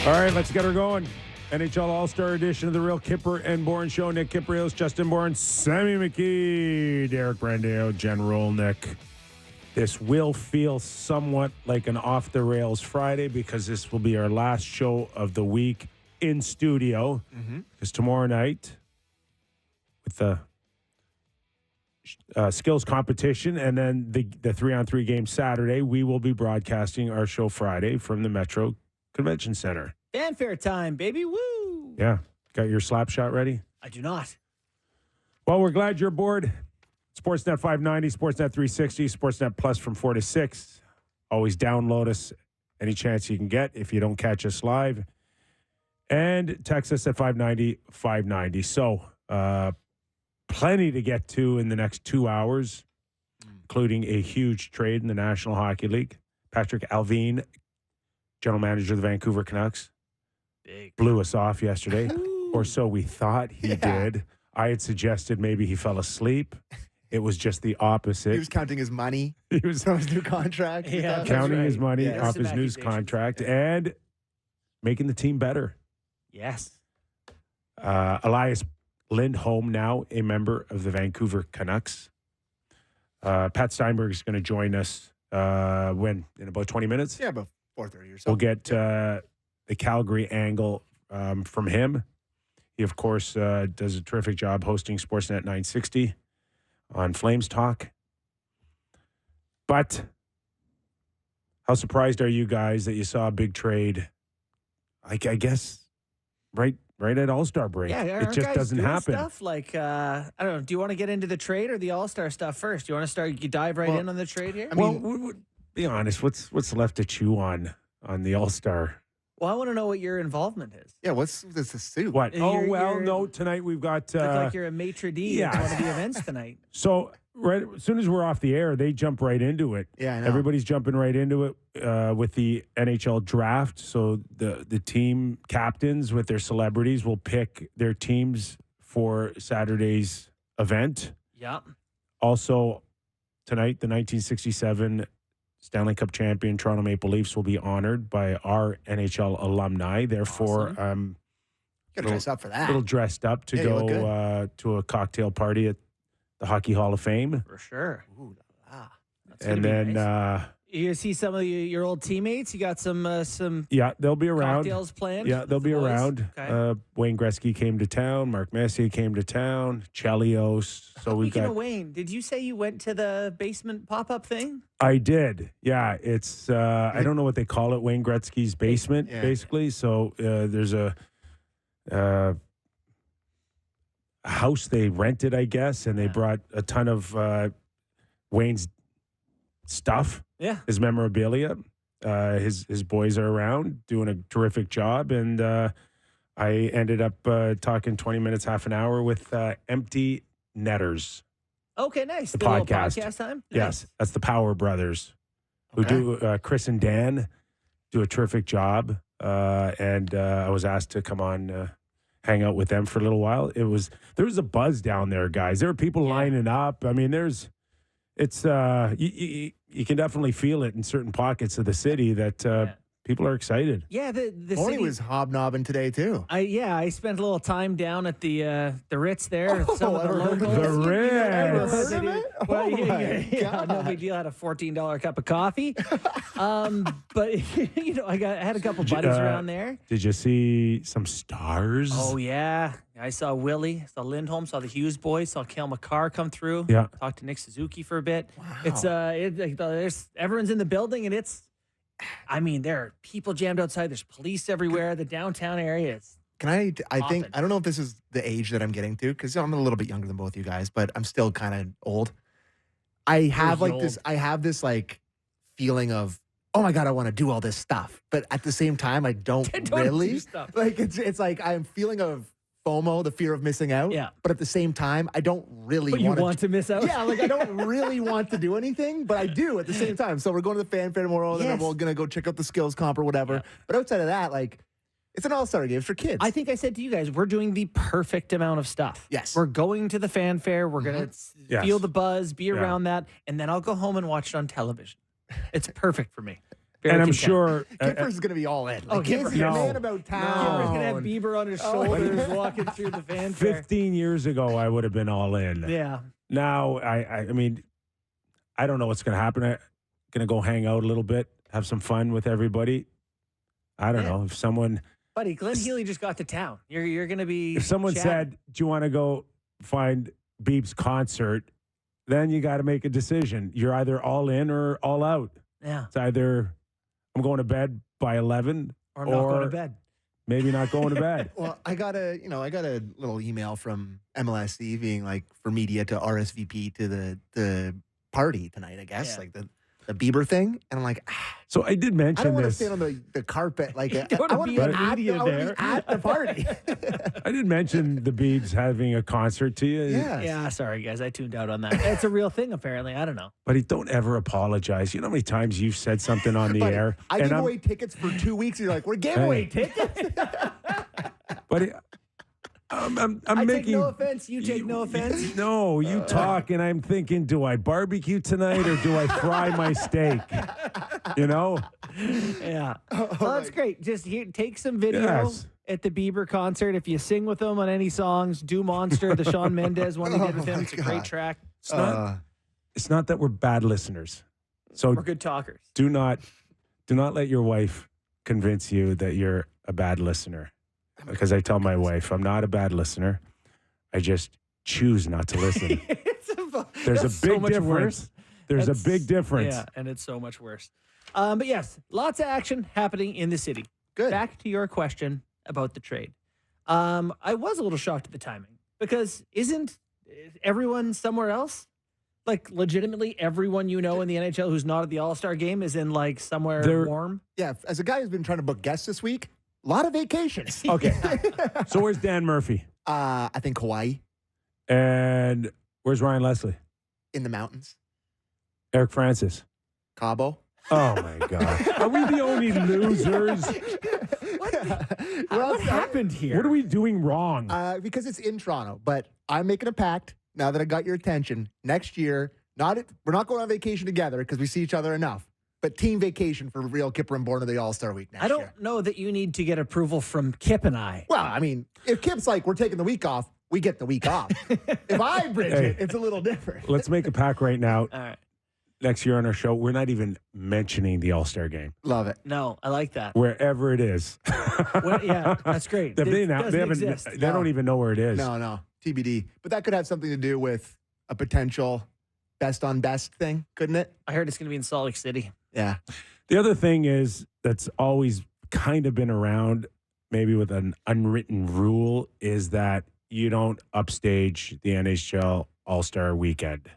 All right, let's get her going. NHL All-Star Edition of the Real Kyper and Bourne Show. Nick Kypreos, Justin Bourne, Sammy McKee, Derek Brandeo, Jen Rolnick. This will feel somewhat like an off-the-rails Friday because this will be our last show of the week in studio. Because tomorrow night, with the skills competition and then the 3-on-3 game Saturday, we will be broadcasting our show Friday from the Metro Convention Center. Fanfare time, baby. Woo! Yeah. Got your slap shot ready? I do not. Well, we're glad you're aboard. Sportsnet 590, Sportsnet 360, Sportsnet Plus from 4 to 6. Always download us any chance you can get if you don't catch us live. And text us at 590-590. So, plenty to get to in the next 2 hours, including a huge trade in the National Hockey League. Patrik Allvin, general manager of the Vancouver Canucks, blew us off yesterday, or so we thought he did. I had suggested maybe he fell asleep. It was just the opposite. He was counting his money. He was on his new contract. Yeah, counting his money Yeah, off his news contract and making the team better. Yes. Elias Lindholm, now a member of the Vancouver Canucks. Pat Steinberg is going to join us in about 20 minutes. Yeah, about 4:30 or something. We'll get the Calgary angle from him. He, of course, does a terrific job hosting Sportsnet 960 on Flames Talk. But how surprised are you guys that you saw a big trade, I guess, right at All-Star break? Yeah, it just doesn't happen. Stuff like, I don't know, do you want to get into the trade or the All-Star stuff first? Do you want to dive right in on the trade here? I mean, be honest, what's left to chew on the All-Star? Well, I want to know what your involvement is. yeah, what's this suit? What? You're- No, tonight we've got... Look like you're a maitre d' at one of the events tonight. So right as soon as we're off the air, they jump right into it. Yeah, I know. Everybody's jumping right into it with the NHL draft. So the team captains with their celebrities will pick their teams for Saturday's event. Yep. Also, tonight, the 1967 Stanley Cup champion Toronto Maple Leafs will be honored by our NHL alumni. Therefore, You got to dress up for a that. little dressed up to Yeah, you look go to a cocktail party at the Hockey Hall of Fame. For sure. Ooh, la, la. That's gonna And be then, nice. You see some of your old teammates? You got some yeah, they'll be around. cocktails planned? Yeah, they'll with be the boys? around. Okay. Wayne Gretzky came to town. Mark Messier came to town. Chelios. So we've Speaking got. of Wayne, did you say you went to the basement pop-up thing? I did. Yeah, it's. I don't know what they call it. Wayne Gretzky's basement, Yeah. basically. So there's a house they rented, I guess, and they brought a ton of Wayne's stuff. Yeah. His memorabilia. His boys are around doing a terrific job, and I ended up talking 20 minutes, half an hour with Empty Netters. Okay, nice. The The little podcast. podcast time? Yes, that's the Power Brothers, who Okay. do Chris and Dan do a terrific job, and I was asked to come on. Hang out with them for a little while. There was a buzz down there, guys. There were people lining up. I mean, you can definitely feel it in certain pockets of the city that people are excited. Yeah, the Morning city was hobnobbing today, too. I spent a little time down at the Ritz there. Some of the I heard of locals. The Ritz. Ever heard of it? Well, Oh yeah, my no God. big deal. I had a $14 cup of coffee. But I had a couple buddies around there. Did you see some stars? Oh yeah, I saw Willie, saw Lindholm, saw the Hughes boys, saw Cale Makar come through. Yeah. Talked to Nick Suzuki for a bit. Wow. It's there's everyone's in the building and I mean, there are people jammed outside. There's police everywhere. The downtown area is. Can I think, Often. I don't know if this is the age that I'm getting to, because I'm a little bit younger than both you guys, but I'm still kind of old. I have this like feeling of, oh my God, I want to do all this stuff. But at the same time, I don't Don't really. do stuff. Like, it's like I'm feeling of FOMO, the fear of missing out. Yeah. But at the same time, I don't really But you want want to miss out? Yeah, like I don't really want to do anything, but I do at the same time. So we're going to the fanfare tomorrow, and then Yes. we're going to go check out the skills comp or whatever. Yeah. But outside of that, like, it's an all-star game for kids. I think I said to you guys, we're doing the perfect amount of stuff. Yes. We're going to the fanfare. We're going to feel the buzz, be around that, and then I'll go home and watch it on television. It's perfect for me. Very and I'm content. sure Kipper's going to be all in. Like, Kipper. he's a No. man about town. Kipper's gonna have Bieber on his shoulders, walking through the fanfare. 15 years ago, I would have been all in. Yeah. Now, I mean, I don't know what's going to happen. I'm going to go hang out a little bit, have some fun with everybody. I don't know if someone. Buddy, Glenn Healy just got to town. You're going to be. If someone chatting. said, "Do you want to go find Beeb's concert?" Then you got to make a decision. You're either all in or all out. Yeah. It's either I'm going to bed by 11 Or not going to bed. maybe not going to bed. Well, I got a little email from MLSC being like for media to RSVP to the party tonight, I guess, like the Bieber thing. And I'm like, So I did mention I don't want to this. stand on the carpet. Like, I wanna want be to a be at media I wanna there. be at the party. I did mention the Beebs having a concert to you. Yeah. Yeah, sorry, guys. I tuned out on that. It's a real thing, apparently. I don't know. But he don't ever apologize. You know how many times you've said something on the Buddy, air? I and gave I'm- away tickets for 2 weeks. And you're like, we're giving away tickets. But I'm I making. take no offense. You take no offense. No, you talk, and I'm thinking, do I barbecue tonight or do I fry my steak? You know? Yeah. Well, that's great. Just take some video Yes. at the Bieber concert. If you sing with him on any songs, do Monster, the Shawn Mendes one he did with him. my It's a great God. track. It's not that we're bad listeners. So We're good talkers. do not let your wife convince you that you're a bad listener. Because I tell my wife, I'm not a bad listener. I just choose not to listen. There's That's a big so much difference. worse. There's That's- a big difference. Yeah, and it's so much worse. But yes, lots of action happening in the city. Good. Back to your question about the trade. I was a little shocked at the timing because isn't everyone somewhere else? Like legitimately everyone you know in the NHL who's not at the All-Star game is in like somewhere They're- warm. Yeah, as a guy who's been trying to book guests this week, a lot of vacations. Okay. So where's Dan Murphy? I think Hawaii And where's Ryan Leslie? in the mountains, Eric Francis? Cabo. Oh, my God. Are we the only losers? What happened here? What are we doing wrong? Because it's in Toronto, but I'm making a pact now that I got your attention. Next year, we're not going on vacation together because we see each other enough, but team vacation for real Kyper and Bourne of the All-Star week next I don't year. know that you need to get approval from Kip and I. Well, I mean, if Kip's like, we're taking the week off, we get the week off. If I bridge it, it's a little different. Let's make a pact right now. All right. Next year on our show, we're not even mentioning the All-Star game. Love it. No, I like that. Wherever it is. Well, yeah, that's great. They It haven't- doesn't exist. they don't even know where it is. No, TBD. But that could have something to do with a potential best on best thing, couldn't it? I heard it's going to be in Salt Lake City. Yeah. The other thing is that's always kind of been around, maybe with an unwritten rule, is that you don't upstage the NHL All-Star weekend.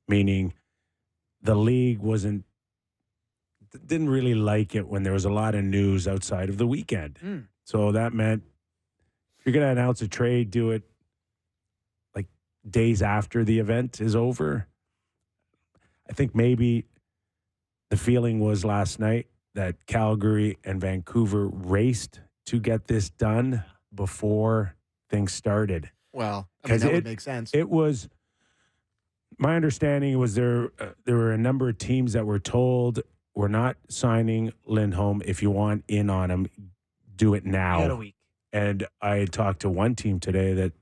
Meaning the league didn't really like it when there was a lot of news outside of the weekend. So that meant if you're going to announce a trade, do it like days after the event is over. I think maybe the feeling was last night that Calgary and Vancouver raced to get this done before things started. Well, I mean, 'Cause that would make sense. It was, my understanding was there were a number of teams that were told, we're not signing Lindholm. If you want in on him, do it now. You got a week. And I talked to one team today that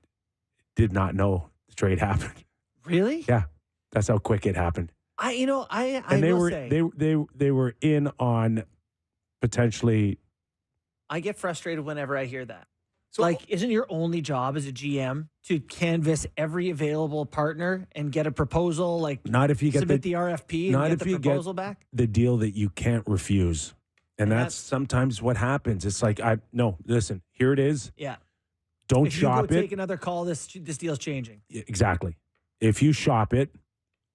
did not know the trade happened. Really? Yeah, that's how quick it happened. I And they will were say, they were in on potentially. I get frustrated whenever I hear that. So- Like, isn't your only job as a GM to canvass every available partner and get a proposal? Like, Not if you get submit the RFP and not get if the you get proposal back? the deal that you can't refuse. And that's sometimes what happens. It's like, no, listen, here it is. Yeah. Don't If you shop go it. take another call, this deal's changing. Exactly. If you shop it,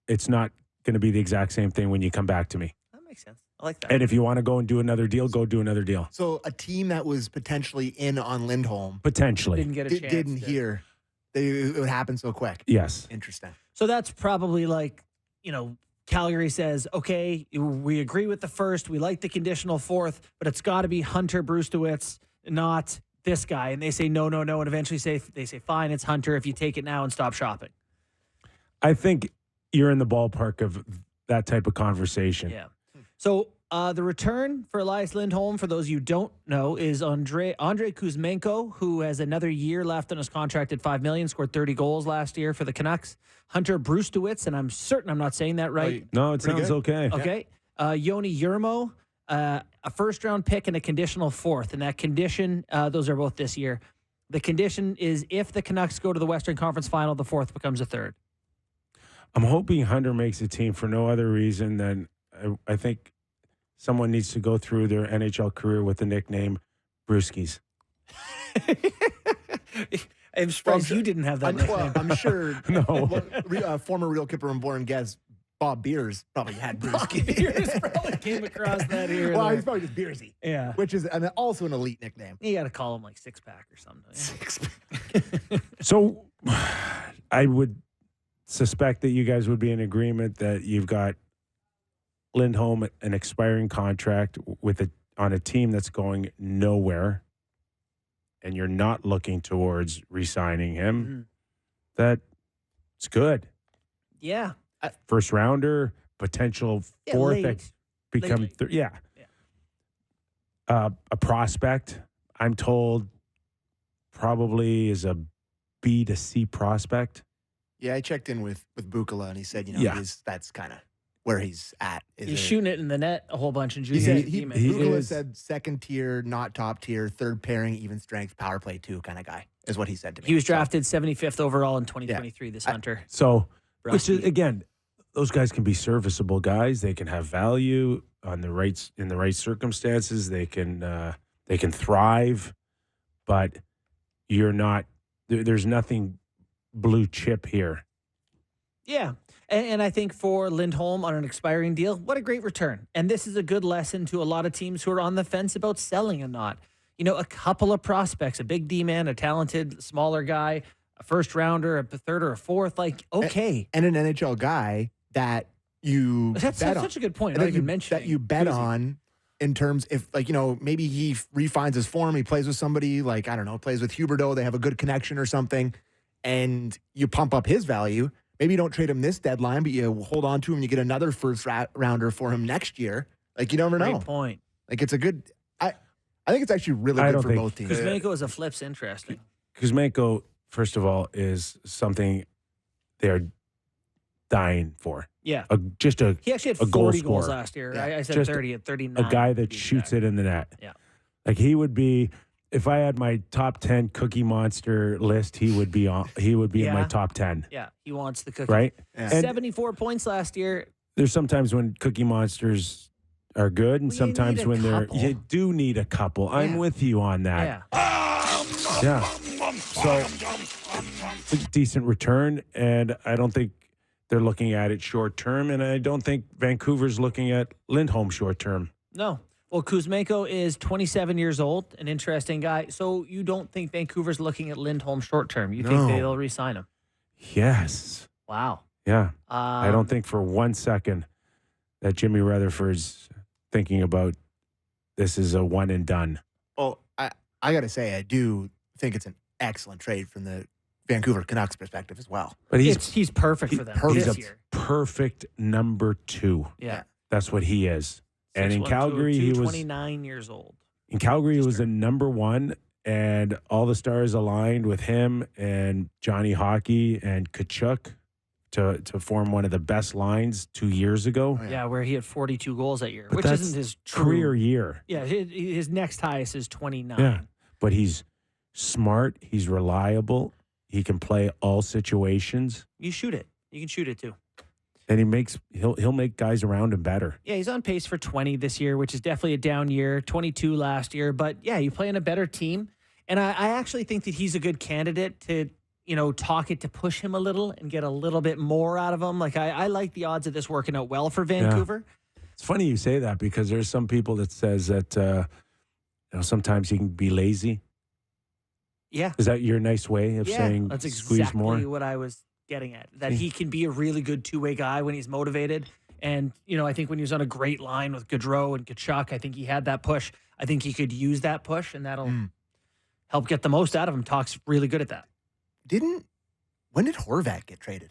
it's not going to be the exact same thing when you come back to me. That makes sense. I like that. And if you want to go and do another deal, go do another deal. So a team that was potentially in on Lindholm Potentially. Didn't get a chance. didn't to- hear. It would happen so quick. Yes. Interesting. So that's probably like, Calgary says, okay, we agree with the first. We like the conditional fourth, but it's got to be Hunter Brustowitz, not this guy. And they say, no. And eventually they say, fine, it's Hunter if you take it now and stop shopping. I think you're in the ballpark of that type of conversation. Yeah. So The return for Elias Lindholm, for those you don't know, is Andrei Kuzmenko, who has another year left on his contract at $5 million, scored 30 goals last year for the Canucks. Hunter Brustowitz, and I'm certain I'm not saying that right. No, it sounds okay. Okay. Yoni Yermo, a first-round pick and a conditional fourth. And that condition, those are both this year. The condition is if the Canucks go to the Western Conference Final, the fourth becomes a third. I'm hoping Hunter makes a team for no other reason than I think someone needs to go through their NHL career with the nickname Brewskis. I'm surprised you didn't have that nickname. I'm sure No. Former Real Kipper and Bourne guest Bob Beers probably had Brewski. Beers probably came across that here. Well, he's probably just Beersy. Yeah. Which is also an elite nickname. You got to call him like six pack or something. So I would suspect that you guys would be in agreement that you've got Lindholm, an expiring contract on a team that's going nowhere, and you're not looking towards re-signing him. Mm-hmm. That's good. Yeah. First rounder, potential fourth late. that become Late. yeah. A prospect, I'm told, probably is a B to C prospect. Yeah, I checked in with Bukala, and he said, that's kind of where he's at. He's shooting it in the net a whole bunch in He junior. said Bukala said second tier, not top tier, third pairing, even strength, power play 2 kind of guy is what he said to me. He was drafted 75th overall in 2023. This Hunter. So, which is, again, those guys can be serviceable guys. They can have value in the right circumstances. They can thrive, but you're not. There's nothing blue chip here. Yeah. And I think for Lindholm on an expiring deal, what a great return. And this is a good lesson to a lot of teams who are on the fence about selling and not. A couple of prospects, a big D-man, a talented, smaller guy, a first rounder, a third or a fourth, like, okay. And an NHL guy that you That's bet on. such a good point. That you bet on in terms if, maybe he refines his form, he plays with somebody like, I don't know, plays with Huberdeau, they have a good connection or something, and you pump up his value. Maybe you don't trade him this deadline, but you hold on to him. You get another first rounder for him next year. Like, you never know. Great point. Like, it's a good. I think it's actually really good for both teams. Kuzmenko as a flip's interesting. Kuzmenko, first of all, is something they are dying for. Yeah. He actually had 40 goal goals scorer. last year. Yeah. I said Just 30 at 39. A guy that shoots it in the net. Yeah. Like, he would be. If I had my top 10 Cookie Monster list, he would be in my top 10. Yeah, he wants the cookie. Right? Yeah. 74 points last year. There's sometimes when Cookie Monsters are good, and Well, sometimes when couple. you do need a couple. I'm with you on that. Yeah. So it's a decent return, and I don't think they're looking at it short term, and I don't think Vancouver's looking at Lindholm short term. No. Well, Kuzmenko is 27 years old, an interesting guy. So you don't think Vancouver's looking at Lindholm short term? You think they'll re-sign him? Yes. Wow. Yeah. I don't think for 1 second that Jimmy Rutherford's thinking about this is a one and done. Well, I got to say, I do think it's an excellent trade from the Vancouver Canucks perspective as well. But he's perfect for them he's this a year. perfect number 2. Yeah. That's what he is. And in 6'1", Calgary, 202, he was 29 years old. In Calgary, he was a number 1, and all the stars aligned with him and Johnny Hockey and Kachuk to form one of the best lines 2 years ago. Yeah, where he had 42 goals that year, But which that's isn't his career year. Yeah, his next highest is 29. Yeah, but he's smart. He's reliable. He can play all situations, You shoot it. You can shoot it too. and he'll make guys around him better. Yeah, he's on pace for 20 this year, which is definitely a down year. 22 last year, but yeah, you play in a better team, and I actually think that he's a good candidate to talk it to push him a little and get a little bit more out of him. Like I like the odds of this working out well for Vancouver. It's funny you say that because there's some people that says that sometimes you can be lazy. Yeah, Is that your nice way of saying that's squeeze exactly more? what I was getting at. That he can be a really good two-way guy when he's motivated. And, I think when he was on a great line with Gaudreau and Kachuk, I think he had that push. I think he could use that push, and that'll help get the most out of him. Talk's really good at that. When did Horvat get traded?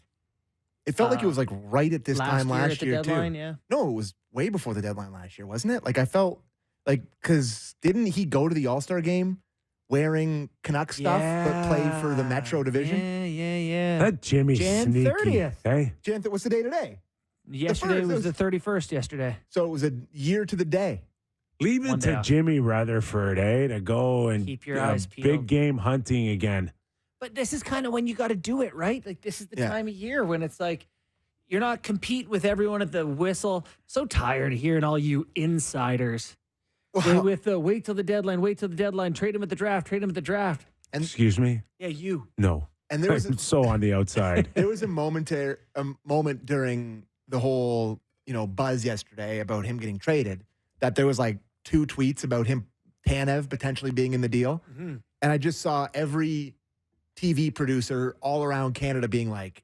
It felt like it was like right at this time last year at the deadline, too. yeah. No, it was way before the deadline last year, wasn't it? Like I felt like because didn't he go to the All-Star game wearing Canuck stuff but play for the Metro Division? Yeah. That Jimmy's Jan sneaky. 30th. Hey, What's the day today? Yesterday was the 31st yesterday. So it was a year to the day. leave it to Jimmy Rutherford, to go and keep your eyes peeled. Big game hunting again. But this is kind of when you got to do it, right? Like this is the time of year when it's like you're not compete with everyone at the whistle. So tired of hearing all you insiders with wait till the deadline, trade him at the draft. And excuse me? Yeah, you. No. And there was so on the outside. There was a moment during the whole, buzz yesterday about him getting traded that there was like 2 tweets about Tanev potentially being in the deal. Mm-hmm. And I just saw every TV producer all around Canada being like,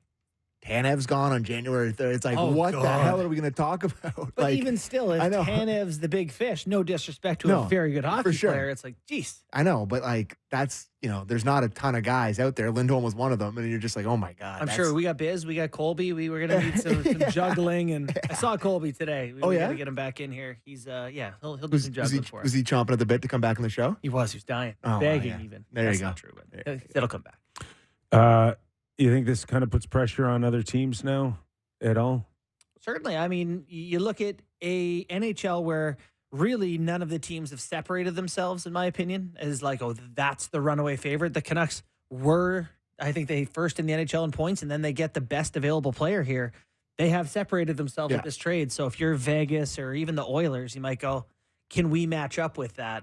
Tanev's gone on January 3rd. It's like, what the hell are we going to talk about? But even still, if Tanev's the big fish, no disrespect to a very good hockey player, it's like, geez. I know, but like that's, there's not a ton of guys out there. Lindholm was one of them, and you're just like, oh my God. I'm sure we got Biz, we got Colby. We were going to need some juggling, and I saw Colby today. We got to get him back in here. He's, he'll do some juggling for us. Was he chomping at the bit to come back on the show? He was dying, begging even. There That's you go. Not true, but it'll come back. You think this kind of puts pressure on other teams now at all? Certainly. I mean, you look at a NHL where really none of the teams have separated themselves, in my opinion, as like, that's the runaway favorite. The Canucks were, I think, they first in the NHL in points, and then they get the best available player here. They have separated themselves with this trade. So if you're Vegas or even the Oilers, you might go, can we match up with that?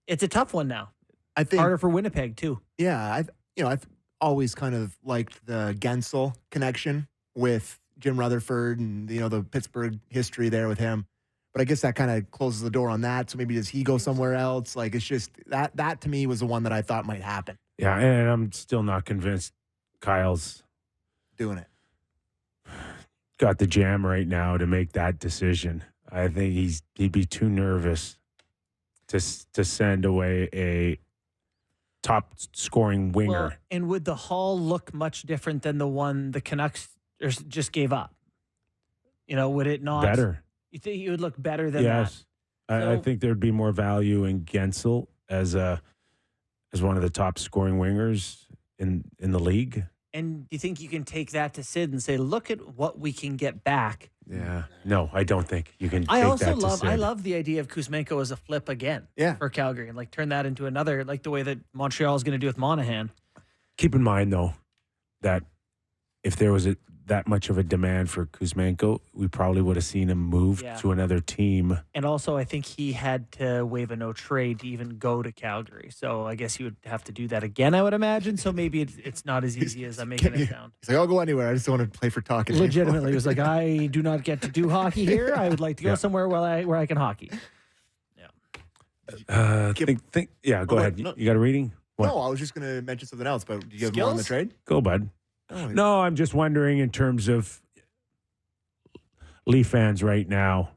It's a tough one now. I think harder for Winnipeg too. Yeah, I've always kind of liked the Gensel connection with Jim Rutherford and the Pittsburgh history there with him. But I guess that kind of closes the door on that. So maybe does he go somewhere else? Like it's just that to me was the one that I thought might happen. Yeah, and I'm still not convinced Kyle's doing it. Got the jam right now to make that decision. I think he'd be too nervous to send away a top scoring winger. Well, and would the haul look much different than the one the Canucks just gave up? Would it not? Better. You think it would look better than that? Yes. I think there'd be more value in Gensel as one of the top scoring wingers in the league. And do you think you can take that to Sid and say, look at what we can get back? Yeah. No, I don't think you can I take that to Sid. I love the idea of Kuzmenko as a flip again for Calgary and turn that into another, like the way that Montreal is going to do with Monahan. Keep in mind, though, that if there was that much of a demand for Kuzmenko, we probably would have seen him move to another team. And also, I think he had to waive a no trade to even go to Calgary. So I guess he would have to do that again, I would imagine. So maybe it's not as easy as I'm making it sound. He's like, I'll go anywhere. I just don't want to play for talking. Legitimately, he was like, I do not get to do hockey here. I would like to go somewhere where I can hockey. Yeah. Go ahead. No. You got a reading? What? No, I was just going to mention something else, but do you have more on the trade? Go, bud. Oh, no, I'm just wondering in terms of Leaf fans right now.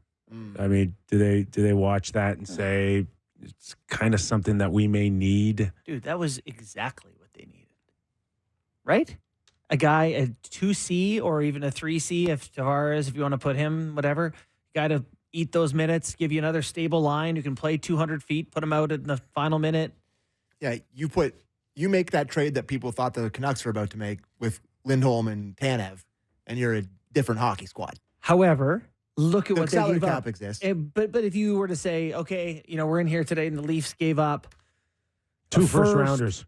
I mean, do they watch that and say it's kind of something that we may need? Dude, that was exactly what they needed. Right? A guy, a 2C or even a 3C if Tavares, if you want to put him, whatever. Guy to eat those minutes, give you another stable line who can play 200 feet, put him out in the final minute. Yeah, you make that trade that people thought the Canucks were about to make with Lindholm and Tanev, and you're a different hockey squad. However, look at what they gave up. Salary cap exists. But if you were to say, okay, we're in here today and the Leafs gave up two first rounders.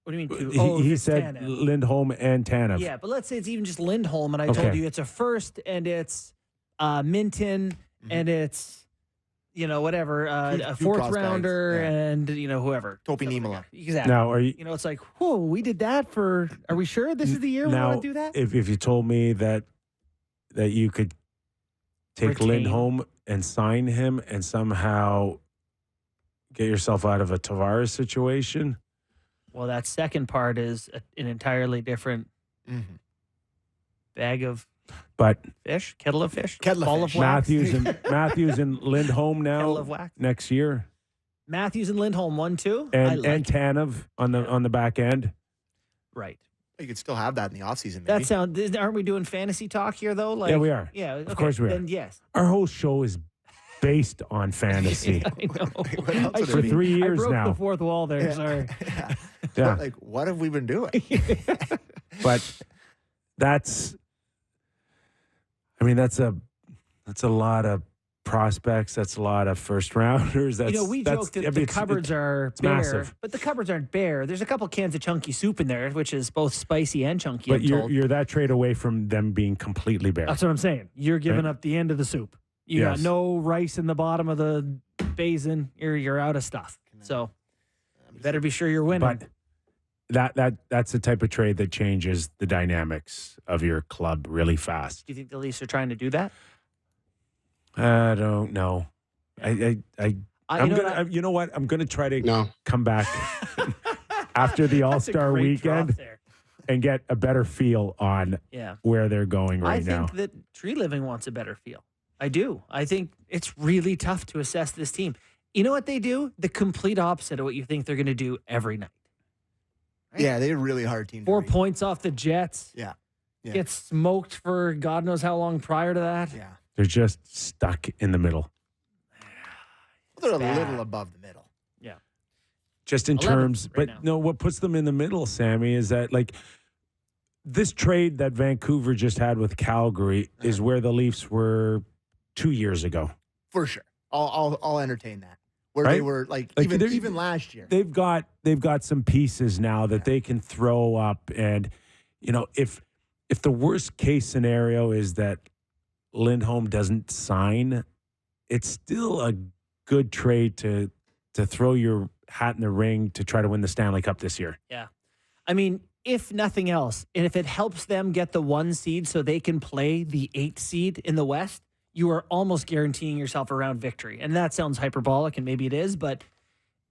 What do you mean two? He said Tanev. Lindholm and Tanev. Yeah, but let's say it's even just Lindholm, and I told you it's a first and it's Minton and it's whatever, a fourth rounder and, whoever. Topi Niemela. Exactly. Now, are you, it's like, whoa, we did that are we sure this is the year we want to do that? If you told me that you could take Lindholm and sign him and somehow get yourself out of a Tavares situation. Well, that second part is an entirely different bag of fish, kettle of fish, kettle of fish. Matthews and Lindholm now next year. Matthews and Lindholm 1-2, and Tanev on the back end. Right. You could still have that in the offseason, maybe. Aren't we doing fantasy talk here, though? Like, Yeah, we are. Yeah, Of course we are. Then yes. Our whole show is based on fantasy. I know. What else would For it be? 3 years I broke now. the fourth wall there. Sorry. Yeah. Yeah. Like, what have we been doing? But that's a lot of prospects. That's a lot of first rounders. That's, we joke that the cupboards are bare, massive. but the cupboards aren't bare. There's a couple cans of chunky soup in there, which is both spicy and chunky. But I'm told. you're that trade away from them being completely bare. That's what I'm saying. You're giving Right. up the end of the soup. You got no rice in the bottom of the basin. You're out of stuff. So you better be sure you're winning. But that's the type of trade that changes the dynamics of your club really fast. Do you think the Leafs are trying to do that? I don't know. You know what? I'm gonna try to come back after the All-Star weekend and get a better feel on where they're going right now. I think that Tree Living wants a better feel. I do. I think it's really tough to assess this team. You know what they do? The complete opposite of what you think they're going to do every night. Right? Yeah, they're a really hard team. 4 points off the Jets. Yeah. Get smoked for God knows how long prior to that. Yeah. They're just stuck in the middle. They're a little above the middle. Yeah. Just in terms, right but no, what puts them in the middle, Sammy, is that like this trade that Vancouver just had with Calgary is where the Leafs were 2 years ago. For sure. I'll entertain that. Where Right? they were like even last year. They've got some pieces now that they can throw up, and if the worst case scenario is that Lindholm doesn't sign, it's still a good trade to throw your hat in the ring to try to win the Stanley Cup this year. Yeah. I mean, if nothing else, and if it helps them get the 1 seed so they can play the 8 seed in the West, you are almost guaranteeing yourself a round victory. And that sounds hyperbolic, and maybe it is, but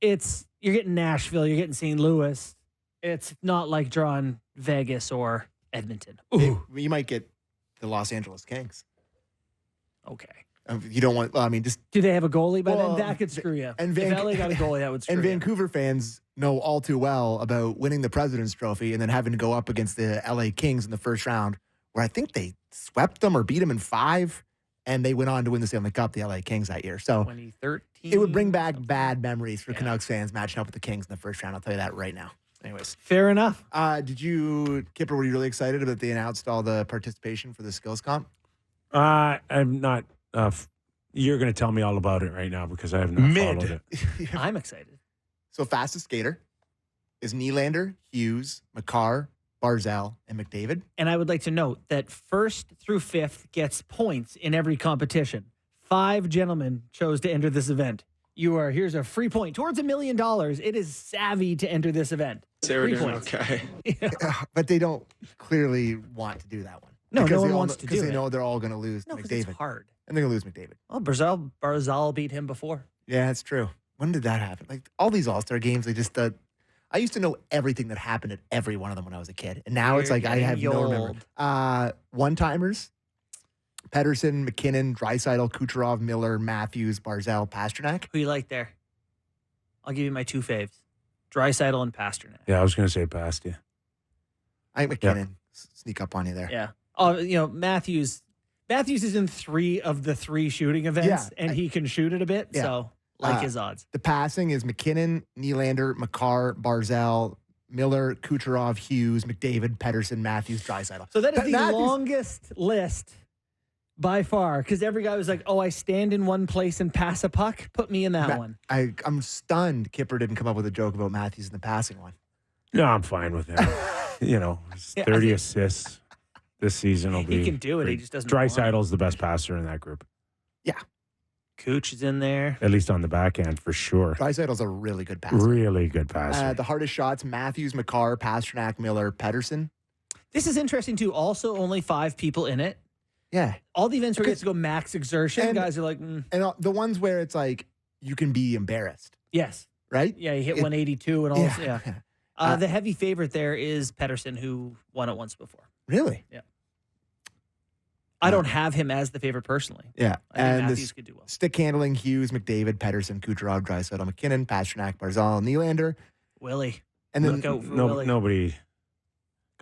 you're getting Nashville, you're getting St. Louis. It's not like drawing Vegas or Edmonton. You might get the Los Angeles Kings. Okay. You don't want. Well, I mean, just do they have a goalie by then? That could screw you. And if LA got a goalie, that would screw and you. Vancouver fans know all too well about winning the President's Trophy and then having to go up against the LA Kings in the first round, where I think they swept them or beat them in 5, and they went on to win the Stanley Cup, the LA Kings, that year. So 2013. It would bring back bad memories for Canucks fans matching up with the Kings in the first round. I'll tell you that right now. Anyways, fair enough. Kipper, were you really excited that they announced all the participation for the skills comp? I'm not. You're going to tell me all about it right now because I have not followed it. I'm excited. So fastest skater is Nylander, Hughes, Makar, Barzal, and McDavid. And I would like to note that 1st through 5th gets points in every competition. 5 gentlemen chose to enter this event. Here's a free point towards $1 million. It is savvy to enter this event. Free points. Okay. But they don't clearly want to do that one. No one wants to do it. Because they know they're all going to lose No, McDavid. it's hard. And they're going to lose McDavid. Well, Barzal beat him before. Yeah, that's true. When did that happen? Like all these All-Star games, they just I used to know everything that happened at every one of them when I was a kid. And now it's like I have no memory. One-timers, Pettersson, McKinnon, Draisaitl, Kucherov, Miller, Matthews, Barzal, Pasternak. Who you like there? I'll give you my 2 faves. Draisaitl and Pasternak. Yeah, I was going to say past you. I think McKinnon sneak up on you there. Yeah. Oh, Matthews is in 3 of the 3 shooting events, and he can shoot it a bit. Yeah. So, his odds. The passing is McKinnon, Nylander, Makar, Barzal, Miller, Kucherov, Hughes, McDavid, Pettersson, Matthews, Draisaitl. So that is the longest list by far, because every guy was like, I stand in one place and pass a puck. Put me in that one. I'm stunned Kipper didn't come up with a joke about Matthews in the passing one. No, I'm fine with him. 30 assists this season will be. He can do it. He just doesn't. Draisaitl's the best passer in that group. Yeah. Cooch is in there. At least on the back end, for sure. Draisaitl's a really good passer. Really good passer. The hardest shots, Matthews, Makar, Pasternak, Miller, Pettersson. This is interesting, too. Also, only 5 people in it. Yeah. All the events where it gets to go max exertion, guys are like... And the ones where it's like, you can be embarrassed. Yes. Right? Yeah, you hit 182 and all this. Yeah. The heavy favorite there is Pettersson, who won it once before. Really? Yeah. I don't have him as the favorite personally. Yeah. I think and Matthews could do well. Stick handling, Hughes, McDavid, Pettersson, Kucherov, Draisaitl, McKinnon, Pasternak, Barzal, Nylander. Willie. And then look out for Willie. Nobody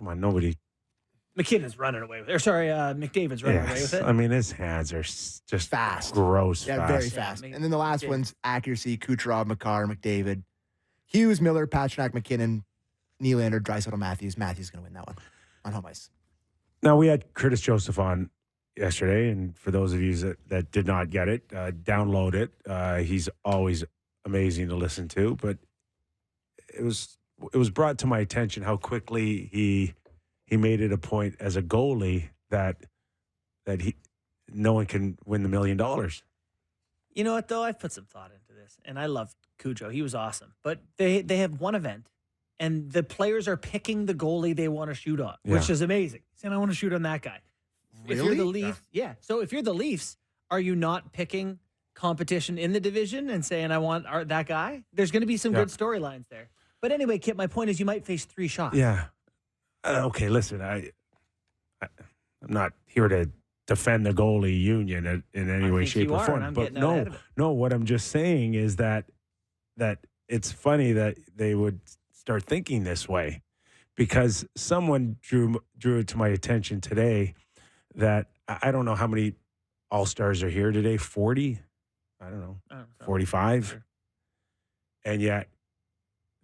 Come on, nobody. McKinnon's running away with it. Or sorry, McDavid's running away with it. I mean, his hands are just Fast. gross Yeah, fast. very fast. Yeah, And then the last one's accuracy: Kucherov, Makar, McDavid, Hughes, Miller, Pastrnak, McKinnon, Nylander, Draisaitl, Matthews. Matthews going to win that one on home ice. Now, we had Curtis Joseph on yesterday, and for those of you that did not get it, download it. He's always amazing to listen to, but it was brought to my attention how quickly he made it a point as a goalie that no one can win the $1 million. You know what, though? I've put some thought into this, and I love Cujo. He was awesome. But they have one event, and the players are picking the goalie they want to shoot on, which is amazing. Saying, I want to shoot on that guy. Really? If you're the Leafs, So if you're the Leafs, are you not picking competition in the division and saying, I want that guy? There's going to be some good storylines there. But anyway, Kip, my point is you might face 3 shots. Yeah. Okay, listen, I'm not here to defend the goalie union in any way, shape, or form. But no, what I'm just saying is that it's funny that they would start thinking this way, because someone drew it to my attention today that I don't know how many All-Stars are here today, 40? I don't know, 45? Sure. And yet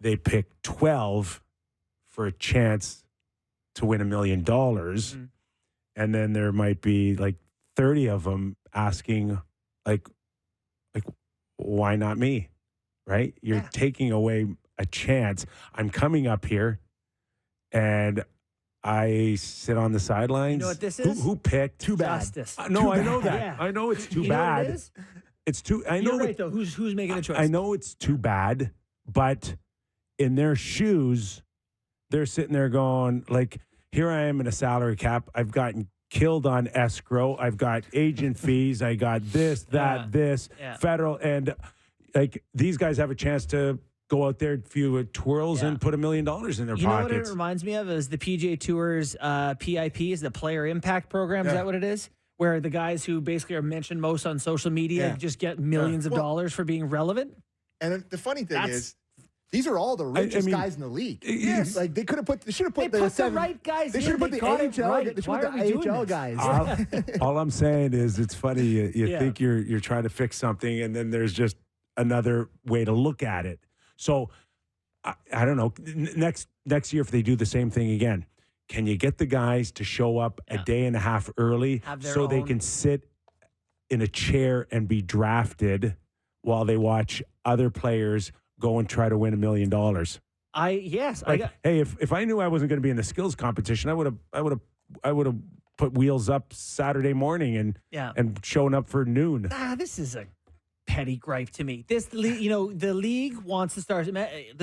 they picked 12 for a chance to win $1 million. Mm-hmm. And then there might be like 30 of them asking, like, why not me? Right? You're taking away a chance. I'm coming up here and I sit on the sidelines. You know what this is? Who picked? Too bad. Justice. No, Too I know bad. that. Yeah. I know it's too you bad. Know what it is? It's too. I know. You're right, though. Who's making the choice? I know it's too bad, but in their shoes, they're sitting there going, like, here I am in a salary cap. I've gotten killed on escrow. I've got agent fees. I got this, this, federal. And, like, these guys have a chance to go out there, a few twirls, and put $1 million in their pockets. You know what it reminds me of is the PGA Tour's PIP, is the Player Impact Program. Is that what it is? Where the guys who basically are mentioned most on social media just get millions of dollars for being relevant. And the funny thing is, these are all the richest guys in the league. Yes. Like they should have put the right guys. They should have put the AHL. They should put the AHL guys. All I'm saying is, it's funny. You think you're trying to fix something, and then there's just another way to look at it. So I don't know. Next year, if they do the same thing again, can you get the guys to show up a day and a half early so they can sit in a chair and be drafted while they watch other players go and try to win $1 million? Hey, if I knew I wasn't going to be in the skills competition, I would have put wheels up Saturday morning and shown up for noon. This is a petty gripe to me. The league wants the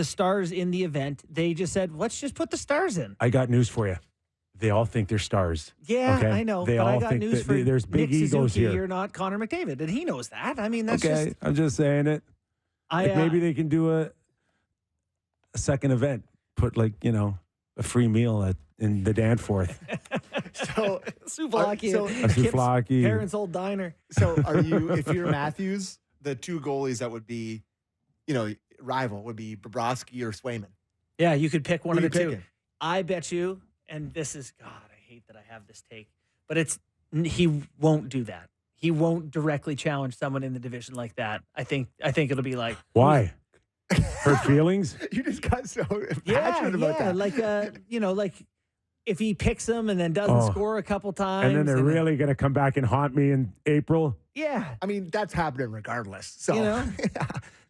stars in the event. They just said, let's just put the stars in. I got news for you. They all think they're stars. Yeah, okay? I know. They but all I got think news for there's big Nick egos Suzuki, here. You're not Connor McDavid, and he knows that. I mean, that's okay. I'm just saying it. Maybe they can do a second event. Put a free meal in the Danforth. Souvlaki. Parents' old diner. So are you? If you're Matthews, the 2 goalies that would be, rival would be Bobrovsky or Swayman. Yeah, you could pick one of the 2. Picking? I bet you, and this is, God, I hate that I have this take, but he won't do that. He won't directly challenge someone in the division like that. I think it'll be like, why? Hurt feelings? You just got so passionate about that. Like if he picks them and then doesn't score a couple times, and then they're really going to come back and haunt me in April. Yeah, I mean that's happening regardless. So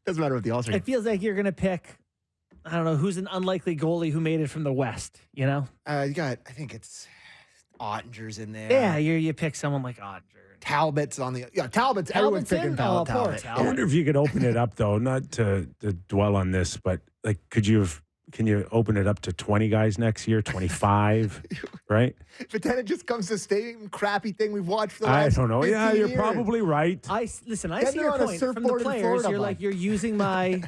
doesn't matter what the All-Star. It feels like you're going to pick. I don't know who's an unlikely goalie who made it from the West. You got. I think it's Ottinger's in there. Yeah, you pick someone like Ottinger. Talbot's on the Talbot's everyone's picking Talbot. I wonder if you could open it up though, not to dwell on this, but like can you open it up to 20 guys next year, 25, right? But then it just comes to the same crappy thing we've watched for the last I don't know. Yeah, you're years. probably right. I see your point. From the players, you're using my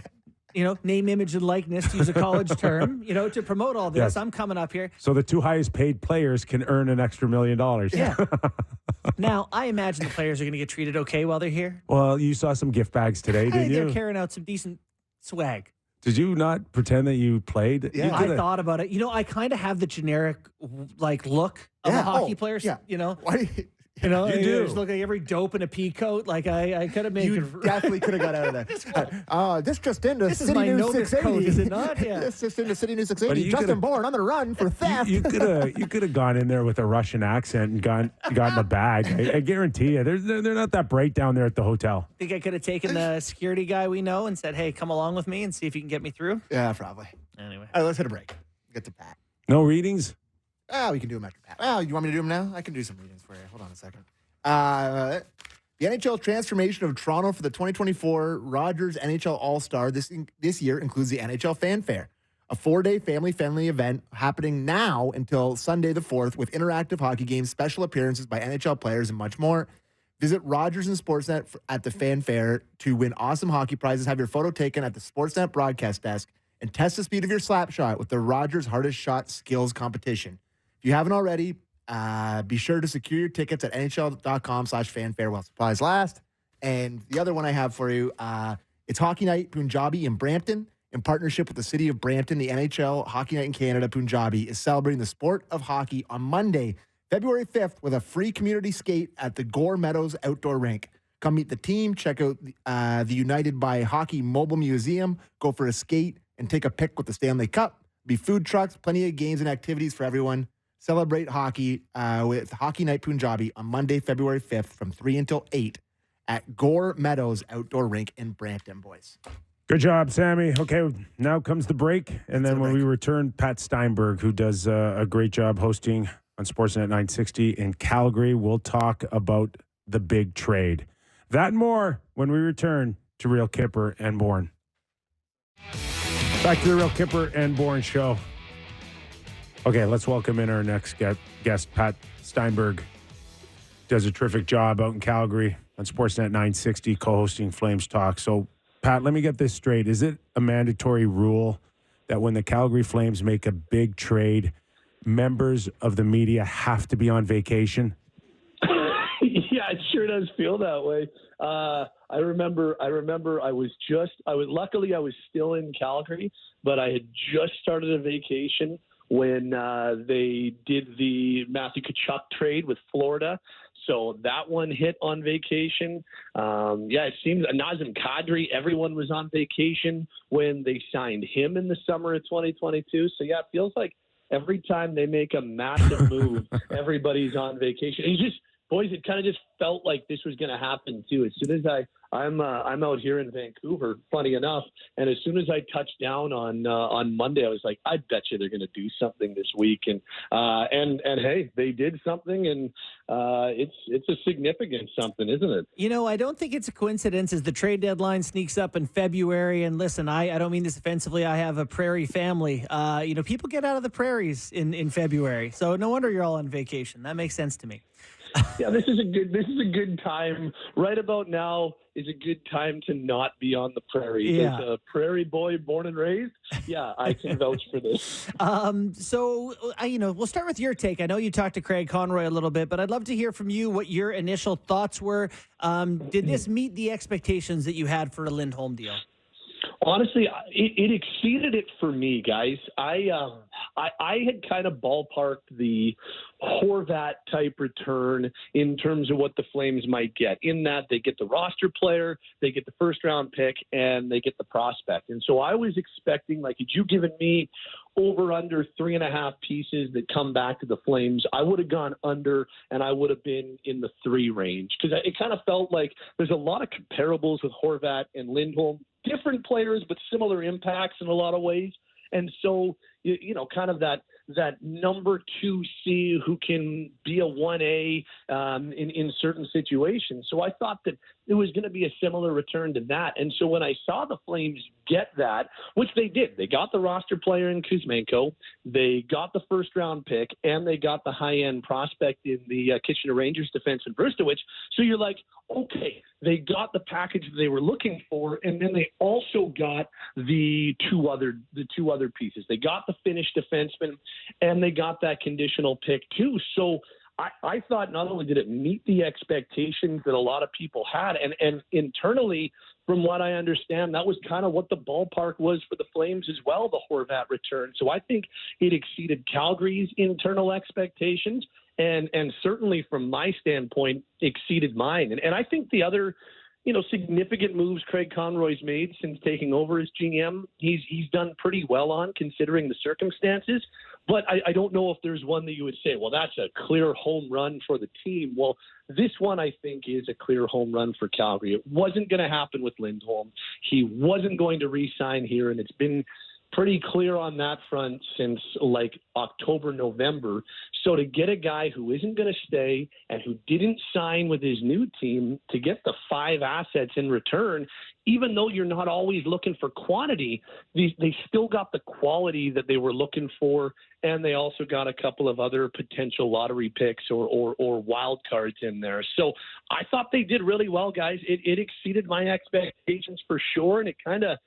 name, image, and likeness, to use a college term, to promote all this. Yes. I'm coming up here. So the 2 highest paid players can earn an extra $1 million. Yeah. Now, I imagine the players are going to get treated okay while they're here. Well, you saw some gift bags today, didn't you? They're carrying out some decent swag. Did you not pretend that you played? Yeah. I thought about it. I kind of have the generic look of a hockey player. Yeah. Why? You do. just look like every dope in a pea coat. Like I could have made You definitely could have got out of there. This just into This is City my News Novus 680. coat, is it not? Yeah. This just into City News But 680. you Justin could've- Bourne on the run for theft. You could have gone in there with a Russian accent and gotten a bag. I guarantee you, they're not that bright down there at the hotel. Think I could have taken the security guy we know and said, "Hey, come along with me and see if you can get me through." Yeah, probably. Anyway, All right, let's hit a break. Get to Pat. No readings. We can do them after Pat. You want me to do them now? I can do some readings for you. Hold on a second. The NHL transformation of Toronto for the 2024 Rogers NHL All-Star this year includes the NHL Fan Fair, a 4-day family-friendly event happening now until Sunday the 4th with interactive hockey games, special appearances by NHL players, and much more. Visit Rogers and Sportsnet at the Fan Fair to win awesome hockey prizes. Have your photo taken at the Sportsnet broadcast desk and test the speed of your slap shot with the Rogers Hardest Shot Skills Competition. If you haven't already, be sure to secure your tickets at nhl.com/fanfare while supplies last. And the other one I have for you, it's Hockey Night Punjabi in Brampton. In partnership with the city of Brampton, the NHL Hockey Night in Canada Punjabi is celebrating the sport of hockey on Monday, February 5th, with a free community skate at the Gore Meadows Outdoor Rink. Come meet the team, check out the United by Hockey Mobile Museum, go for a skate, and take a pic with the Stanley Cup. Be food trucks, plenty of games and activities for everyone. Celebrate hockey with Hockey Night Punjabi on Monday, February 5th from 3 until 8 at Gore Meadows Outdoor Rink in Brampton, boys. Good job, Sammy. Okay, now comes the break. And then when we return, Pat Steinberg, who does a great job hosting on Sportsnet 960 in Calgary, we'll talk about the big trade. That and more when we return to Real Kyper and Bourne. Back to the Real Kyper and Bourne show. Okay, let's welcome in our next guest, Pat Steinberg. Does a terrific job out in Calgary on Sportsnet 960, co-hosting Flames Talk. So, Pat, let me get this straight. Is it a mandatory rule that when the Calgary Flames make a big trade, members of the media have to be on vacation? Yeah, it sure does feel that way. I remember I was still in Calgary, but I had just started a vacation when they did the Matthew Tkachuk trade with Florida. So that one hit on vacation. It seems Nazem Kadri, everyone was on vacation when they signed him in the summer of 2022. So, yeah, it feels like every time they make a massive move, everybody's on vacation. Boys, it kind of just felt like this was going to happen too. As soon as I'm out here in Vancouver, funny enough, and as soon as I touched down on Monday, I was like, I bet you they're going to do something this week, and hey, they did something, and it's a significant something, isn't it? I don't think it's a coincidence as the trade deadline sneaks up in February. And listen, I don't mean this offensively. I have a prairie family. People get out of the prairies in February, so no wonder you're all on vacation. That makes sense to me. Yeah, this is a good time. Right about now is a good time to not be on the prairie. Yeah. As a prairie boy born and raised, yeah, I can vouch for this. So we'll start with your take. I know you talked to Craig Conroy a little bit, but I'd love to hear from you what your initial thoughts were. Did this meet the expectations that you had for a Lindholm deal? Honestly, it exceeded it for me, guys. I had kind of ballparked the Horvat type return in terms of what the Flames might get, in that they get the roster player, they get the first round pick, and they get the prospect. And so I was expecting, like, had you given me over under 3.5 pieces that come back to the Flames, I would have gone under, and I would have been in the 3 range, because it kind of felt like there's a lot of comparables with Horvat and Lindholm. Different players, but similar impacts in a lot of ways. And so, kind of that number 2C who can be a 1A in certain situations. So I thought that it was going to be a similar return to that. And so when I saw the Flames get that, which they did, they got the roster player in Kuzmenko, they got the first round pick, and they got the high-end prospect in the Kitchener Rangers defenseman Brustowicz. So you're like, okay, they got the package they were looking for, and then they also got the two other pieces. They got the Finnish defenseman, and they got that conditional pick too. So I thought not only did it meet the expectations that a lot of people had, and internally from what I understand, that was kind of what the ballpark was for the Flames as well, the Horvat return. So I think it exceeded Calgary's internal expectations and certainly from my standpoint exceeded mine. And I think the other, significant moves Craig Conroy's made since taking over as GM, he's done pretty well on considering the circumstances. But I don't know if there's one that you would say, well, that's a clear home run for the team. Well, this one, I think, is a clear home run for Calgary. It wasn't going to happen with Lindholm. He wasn't going to re-sign here, and it's been pretty clear on that front since October, November. So to get a guy who isn't going to stay and who didn't sign with his new team to get the 5 assets in return, even though you're not always looking for quantity, they still got the quality that they were looking for, and they also got a couple of other potential lottery picks or wild cards in there. So I thought they did really well, guys. It exceeded my expectations for sure, and it kind of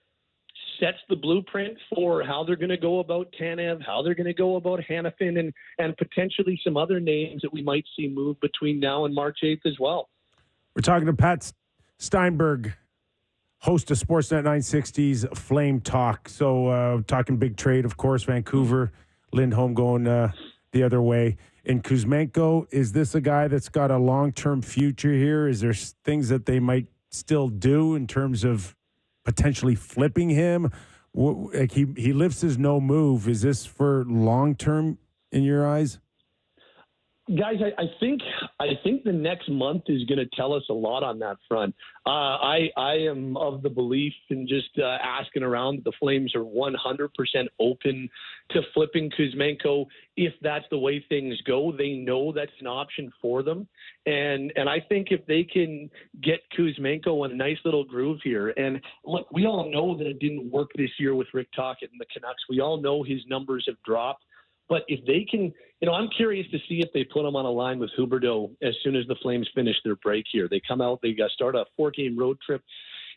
sets the blueprint for how they're going to go about Tanev, how they're going to go about Hanifin, and potentially some other names that we might see move between now and March 8th as well. We're talking to Pat Steinberg, host of Sportsnet 960's Flame Talk. So talking big trade, of course, Vancouver, Lindholm going the other way. In Kuzmenko, is this a guy that's got a long-term future here? Is there things that they might still do in terms of potentially flipping him? He lifts his no move. Is this for long-term in your eyes? Guys, I think the next month is going to tell us a lot on that front. I am of the belief in just asking around that the Flames are 100% open to flipping Kuzmenko if that's the way things go. They know that's an option for them. And I think if they can get Kuzmenko in a nice little groove here, and look, we all know that it didn't work this year with Rick Tocchet and the Canucks. We all know his numbers have dropped. But if they can, I'm curious to see if they put him on a line with Huberdeau as soon as the Flames finish their break here. They come out, they start a 4-game road trip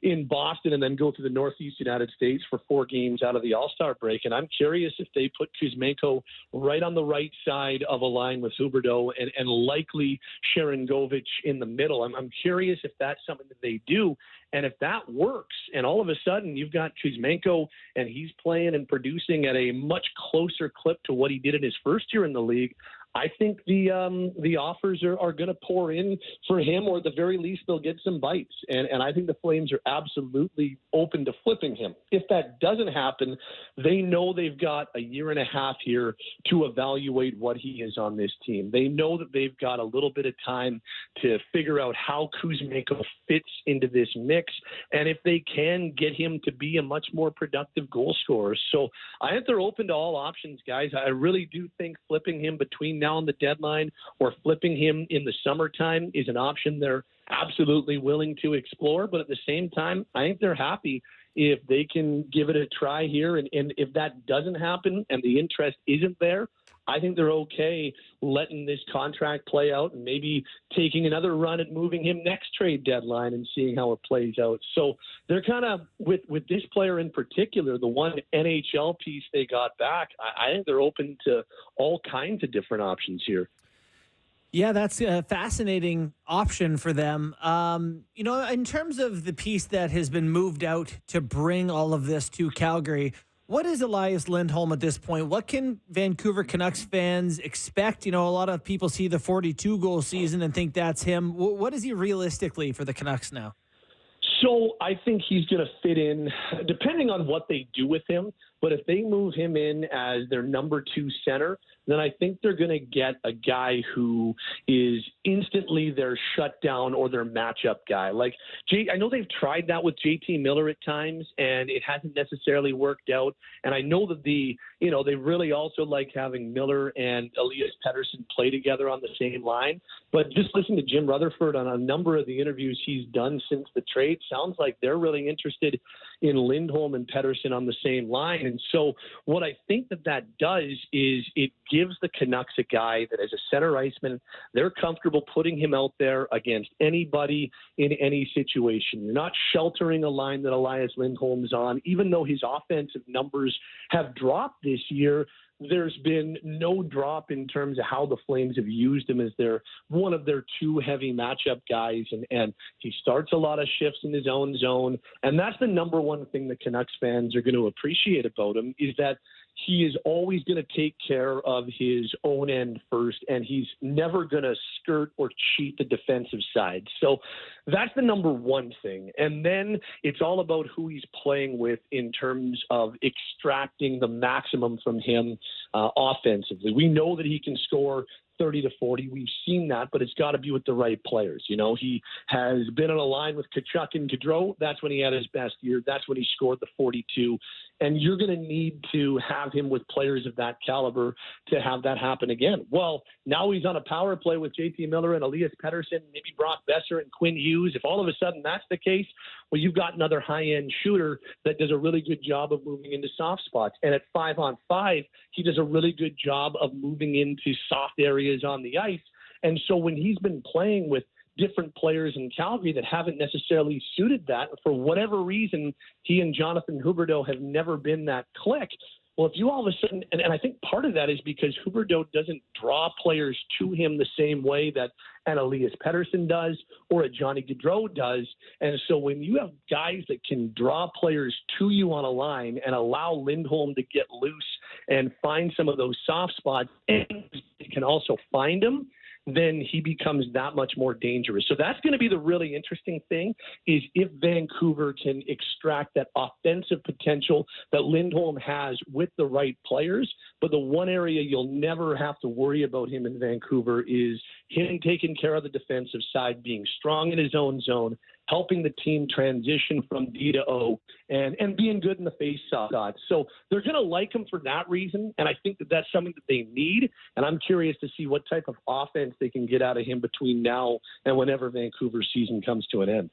in Boston and then go to the Northeast United States for 4 games out of the All-Star break. And I'm curious if they put Kuzmenko right on the right side of a line with Huberdeau and likely Sharon Govich in the middle. I'm curious if that's something that they do. And if that works, and all of a sudden you've got Kuzmenko and he's playing and producing at a much closer clip to what he did in his first year in the league, I think the offers are going to pour in for him, or at the very least they'll get some bites. And I think the Flames are absolutely open to flipping him. If that doesn't happen, they know they've got a year and a half here to evaluate what he is on this team. They know that they've got a little bit of time to figure out how Kuzmenko fits into this mix, and if they can get him to be a much more productive goal scorer. So I think they're open to all options, guys. I really do think flipping him between now and the deadline or flipping him in the summertime is an option they're absolutely willing to explore. But at the same time, I think they're happy if they can give it a try here. And if that doesn't happen and the interest isn't there, I think they're okay letting this contract play out and maybe taking another run at moving him next trade deadline and seeing how it plays out. So they're kind of, with this player in particular, the one NHL piece they got back, I think they're open to all kinds of different options here. Yeah, that's a fascinating option for them. In terms of the piece that has been moved out to bring all of this to Calgary, what is Elias Lindholm at this point? What can Vancouver Canucks fans expect? A lot of people see the 42-goal season and think that's him. What is he realistically for the Canucks now? So I think he's going to fit in, depending on what they do with him. But if they move him in as their number 2 center, then I think they're going to get a guy who is instantly their shutdown or their matchup guy. Like I know they've tried that with JT Miller at times, and it hasn't necessarily worked out. And I know that they really also like having Miller and Elias Pettersson play together on the same line. But just listen to Jim Rutherford on a number of the interviews he's done since the trade. Sounds like they're really interested in Lindholm and Pettersson on the same line. And so what I think that does is it gives the Canucks a guy that as a center iceman, they're comfortable putting him out there against anybody in any situation. You're not sheltering a line that Elias Lindholm is on, even though his offensive numbers have dropped this year. there's been no drop in terms of how the Flames have used him as one of their two heavy matchup guys. And he starts a lot of shifts in his own zone. And that's the number one thing the Canucks fans are going to appreciate about him, is that he is always going to take care of his own end first, and he's never going to skirt or cheat the defensive side. So that's the number one thing. And then it's all about who he's playing with in terms of extracting the maximum from him offensively. We know that he can score 30 to 40. We've seen that, but it's got to be with the right players. You know, he has been on a line with Tkachuk and Gaudreau. That's when he had his best year. That's when he scored the 42. And you're going to need to have him with players of that caliber to have that happen again. Well, now he's on a power play with JT Miller and Elias Pettersson, maybe Brock Besser and Quinn Hughes. If all of a sudden that's the case, well, you've got another high-end shooter that does a really good job of moving into soft spots. And at 5-on-5, he does a really good job of moving into soft areas on the ice. And so when he's been playing with different players in Calgary that haven't necessarily suited that, for whatever reason, he and Jonathan Huberdeau have never been that click. Well, if you all of a sudden, and I think part of that is because Huberdeau doesn't draw players to him the same way that an Elias Pettersson does or a Johnny Gaudreau does. And so when you have guys that can draw players to you on a line and allow Lindholm to get loose and find some of those soft spots, and can also find them, then he becomes that much more dangerous. So that's going to be the really interesting thing, is if Vancouver can extract that offensive potential that Lindholm has with the right players. But the one area you'll never have to worry about him in Vancouver is him taking care of the defensive side, being strong in his own zone, helping the team transition from D to O, and being good in the face-off shots. So they're going to like him for that reason, and I think that that's something that they need, and I'm curious to see what type of offense they can get out of him between now and whenever Vancouver's season comes to an end.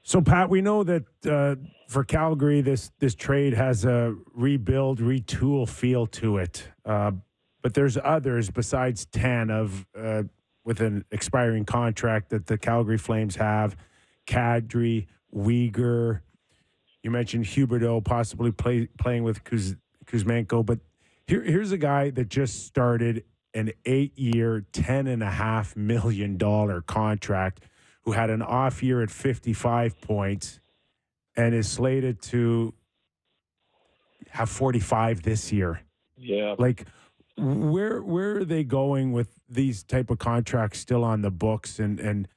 So, Pat, we know that for Calgary, this trade has a rebuild, retool feel to it, but there's others besides Tanev with an expiring contract that the Calgary Flames have. Kadri, Uyghur. You mentioned Huberdeau possibly playing with Kuzmenko. But here's a guy that just started an 8-year, $10.5 million contract, who had an off year at 55 points and is slated to have 45 this year. Yeah. Like, where are they going with these type of contracts still on the books? And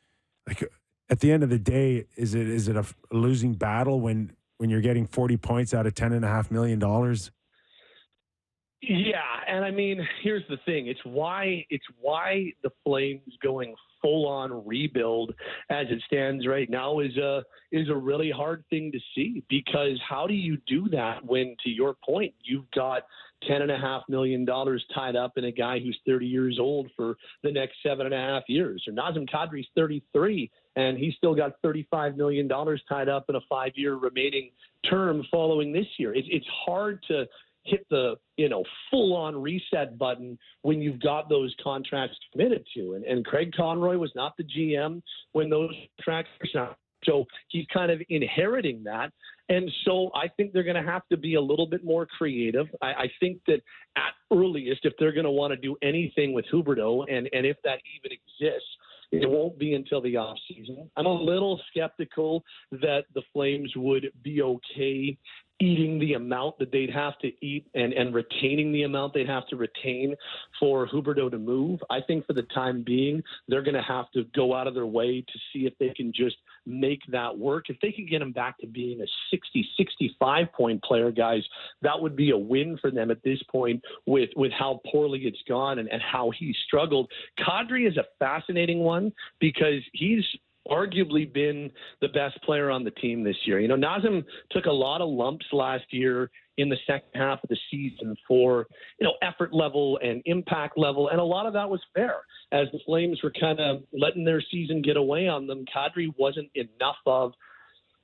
like, at the end of the day, is it a losing battle when you're getting 40 points out of $10.5 million? Yeah, and I mean, here's the thing: it's why the Flames going full-on rebuild as it stands right now is a really hard thing to see, because how do you do that when, to your point, you've got $10.5 million tied up in a guy who's 30 years old for the next 7.5 years? Or Nazem Kadri's 33, and he's still got $35 million tied up in a 5-year remaining term following this year. It's hard to hit the full-on reset button when you've got those contracts committed to. And Craig Conroy was not the GM when those contracts were signed. So he's kind of inheriting that. And so I think they're going to have to be a little bit more creative. I think that at earliest, if they're going to want to do anything with Huberdeau, and if that even exists, it won't be until the offseason. I'm a little skeptical that the Flames would be okay eating the amount that they'd have to eat and retaining the amount they'd have to retain for Huberdeau to move. I think for the time being, they're going to have to go out of their way to see if they can just make that work. If they can get him back to being a 60, 65-point player, guys, that would be a win for them at this point with how poorly it's gone and how he struggled. Kadri is a fascinating one because he's arguably been the best player on the team this year. Nazem took a lot of lumps last year in the second half of the season for, effort level and impact level. And a lot of that was fair. As the Flames were kind of letting their season get away on them, Kadri wasn't enough of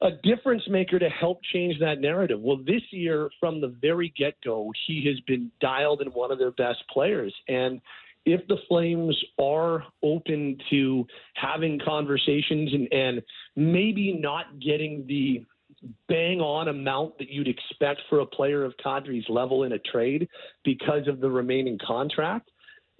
a difference maker to help change that narrative. Well, this year, from the very get-go, he has been dialed in one of their best players. And if the Flames are open to having conversations and maybe not getting the bang on amount that you'd expect for a player of Kadri's level in a trade because of the remaining contract.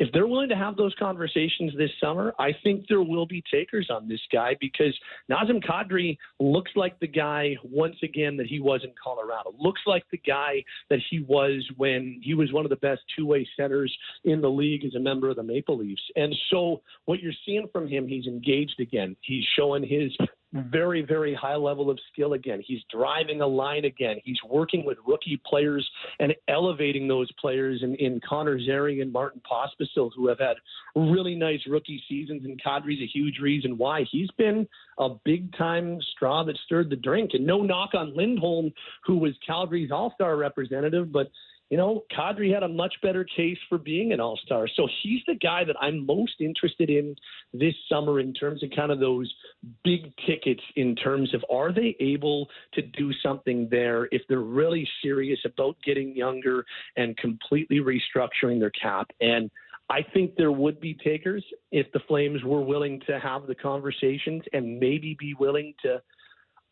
If they're willing to have those conversations this summer, I think there will be takers on this guy because Nazem Kadri looks like the guy, once again, that he was in Colorado. Looks like the guy that he was when he was one of the best two-way centers in the league as a member of the Maple Leafs. And so what you're seeing from him, he's engaged again. He's showing his very, very high level of skill again. He's driving a line again. He's working with rookie players and elevating those players in Connor Zary and Martin Pospisil, who have had really nice rookie seasons, and Kadri's a huge reason why. He's been a big-time straw that stirred the drink. And no knock on Lindholm, who was Calgary's all-star representative, but you know, Kadri had a much better case for being an all-star. So he's the guy that I'm most interested in this summer in terms of kind of those big tickets in terms of are they able to do something there if they're really serious about getting younger and completely restructuring their cap. And I think there would be takers if the Flames were willing to have the conversations and maybe be willing to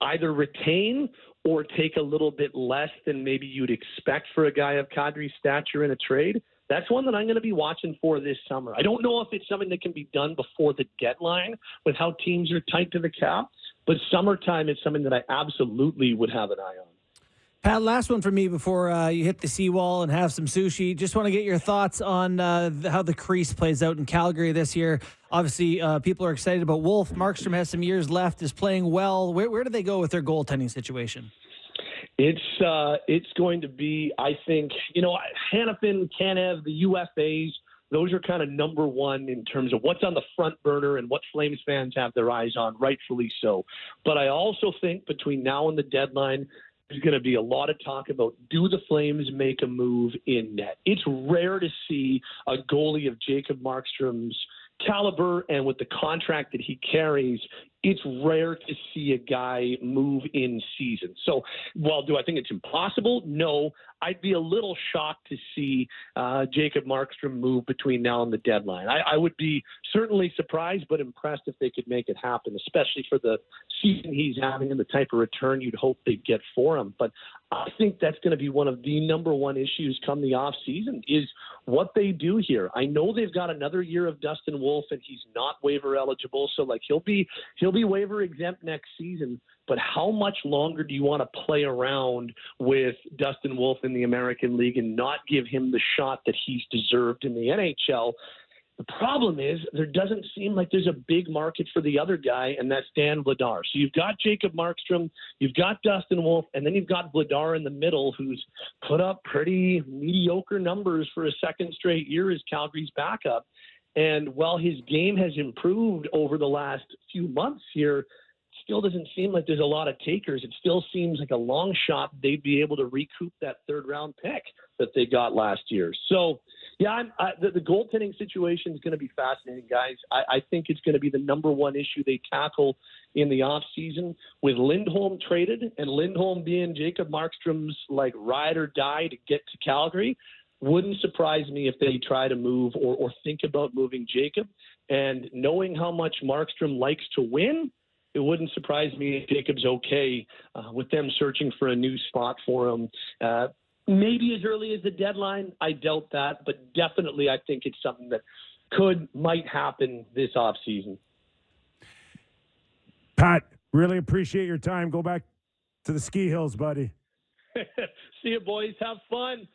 either retain or take a little bit less than maybe you'd expect for a guy of Kadri's stature in a trade. That's one that I'm going to be watching for this summer. I don't know if it's something that can be done before the deadline with how teams are tight to the cap, but summertime is something that I absolutely would have an eye on. Pat, last one for me before you hit the seawall and have some sushi. Just want to get your thoughts on how the crease plays out in Calgary this year. Obviously, people are excited about Wolf. Markstrom has some years left, is playing well. Where do they go with their goaltending situation? It's going to be, I think, you know, Hanifin, Kanev, the UFAs, those are kind of number one in terms of what's on the front burner and what Flames fans have their eyes on, rightfully so. But I also think between now and the deadline, there's going to be a lot of talk about, do the Flames make a move in net? It's rare to see a goalie of Jacob Markstrom's caliber and with the contract that he carries, it's rare to see a guy move in season. So, well, do I think it's impossible? No. I'd be a little shocked to see Jacob Markstrom move between now and the deadline. I would be certainly surprised but impressed if they could make it happen, especially for the season he's having and the type of return you'd hope they'd get for him. But I think that's going to be one of the number one issues come the off season is what they do here. I know they've got another year of Dustin Wolf and he's not waiver eligible. So like he'll be waiver exempt next season, but how much longer do you want to play around with Dustin Wolf in the American League and not give him the shot that he's deserved in the NHL? The problem is there doesn't seem like there's a big market for the other guy, and that's Dan Vladar. So you've got Jacob Markstrom, you've got Dustin Wolf, and then you've got Vladar in the middle who's put up pretty mediocre numbers for a second straight year as Calgary's backup. And while his game has improved over the last few months here, still doesn't seem like there's a lot of takers. It still seems like a long shot they'd be able to recoup that third-round pick that they got last year. So, yeah, the goaltending situation is going to be fascinating, guys. I think it's going to be the number one issue they tackle in the offseason. With Lindholm traded and Lindholm being Jacob Markstrom's like ride or die to get to Calgary, wouldn't surprise me if they try to move or think about moving Jacob. And knowing how much Markstrom likes to win, it wouldn't surprise me if Jacob's okay with them searching for a new spot for him. Maybe as early as the deadline. I doubt that, but definitely I think it's something that might happen this offseason. Pat, really appreciate your time. Go back to the ski hills, buddy. See you, boys. Have fun.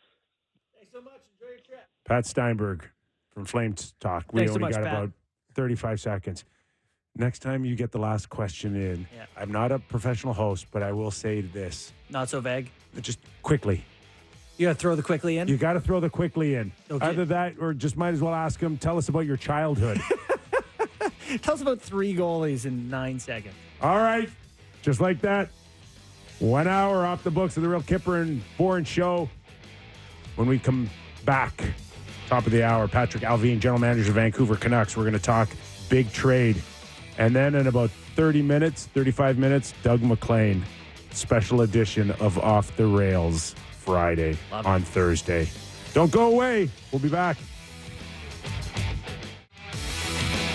Thanks so much. Enjoy your trip. Pat Steinberg from Flames Talk. We Thanks so only much, got Pat. about 35 seconds. Next time you get the last question in, Yeah. I'm not a professional host, but I will say this. Not so vague. Just quickly. You got to throw the quickly in? You got to throw the quickly in. Okay. Either that or just might as well ask him, tell us about your childhood. Tell us about 3 goalies in 9 seconds. All right. Just like that. 1 hour off the books of the Real Kyper and Bourne show. When we come back, top of the hour, Patrik Allvin, general manager of Vancouver Canucks. We're going to talk big trade. And then in about 35 minutes, Doug MacLean, special edition of Off the Rails Friday on Thursday. Don't go away. We'll be back.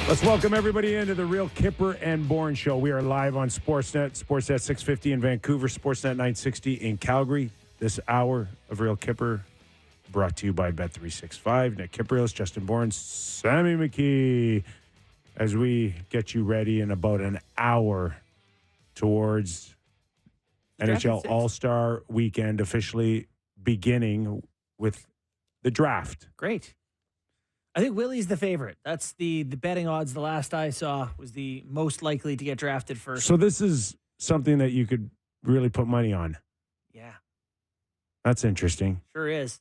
Let's welcome everybody into the Real Kyper and Bourne Show. We are live on Sportsnet 650 in Vancouver, Sportsnet 960 in Calgary. This hour of Real Kyper brought to you by Bet365. Nick Kypreos, Justin Bourne, Sammy McKee. As we get you ready in about an hour towards NHL All-Star Weekend, officially beginning with the draft. Great. I think Willie's the favorite. That's the betting odds. The last I saw was the most likely to get drafted first. So this is something that you could really put money on. Yeah. That's interesting. Sure is.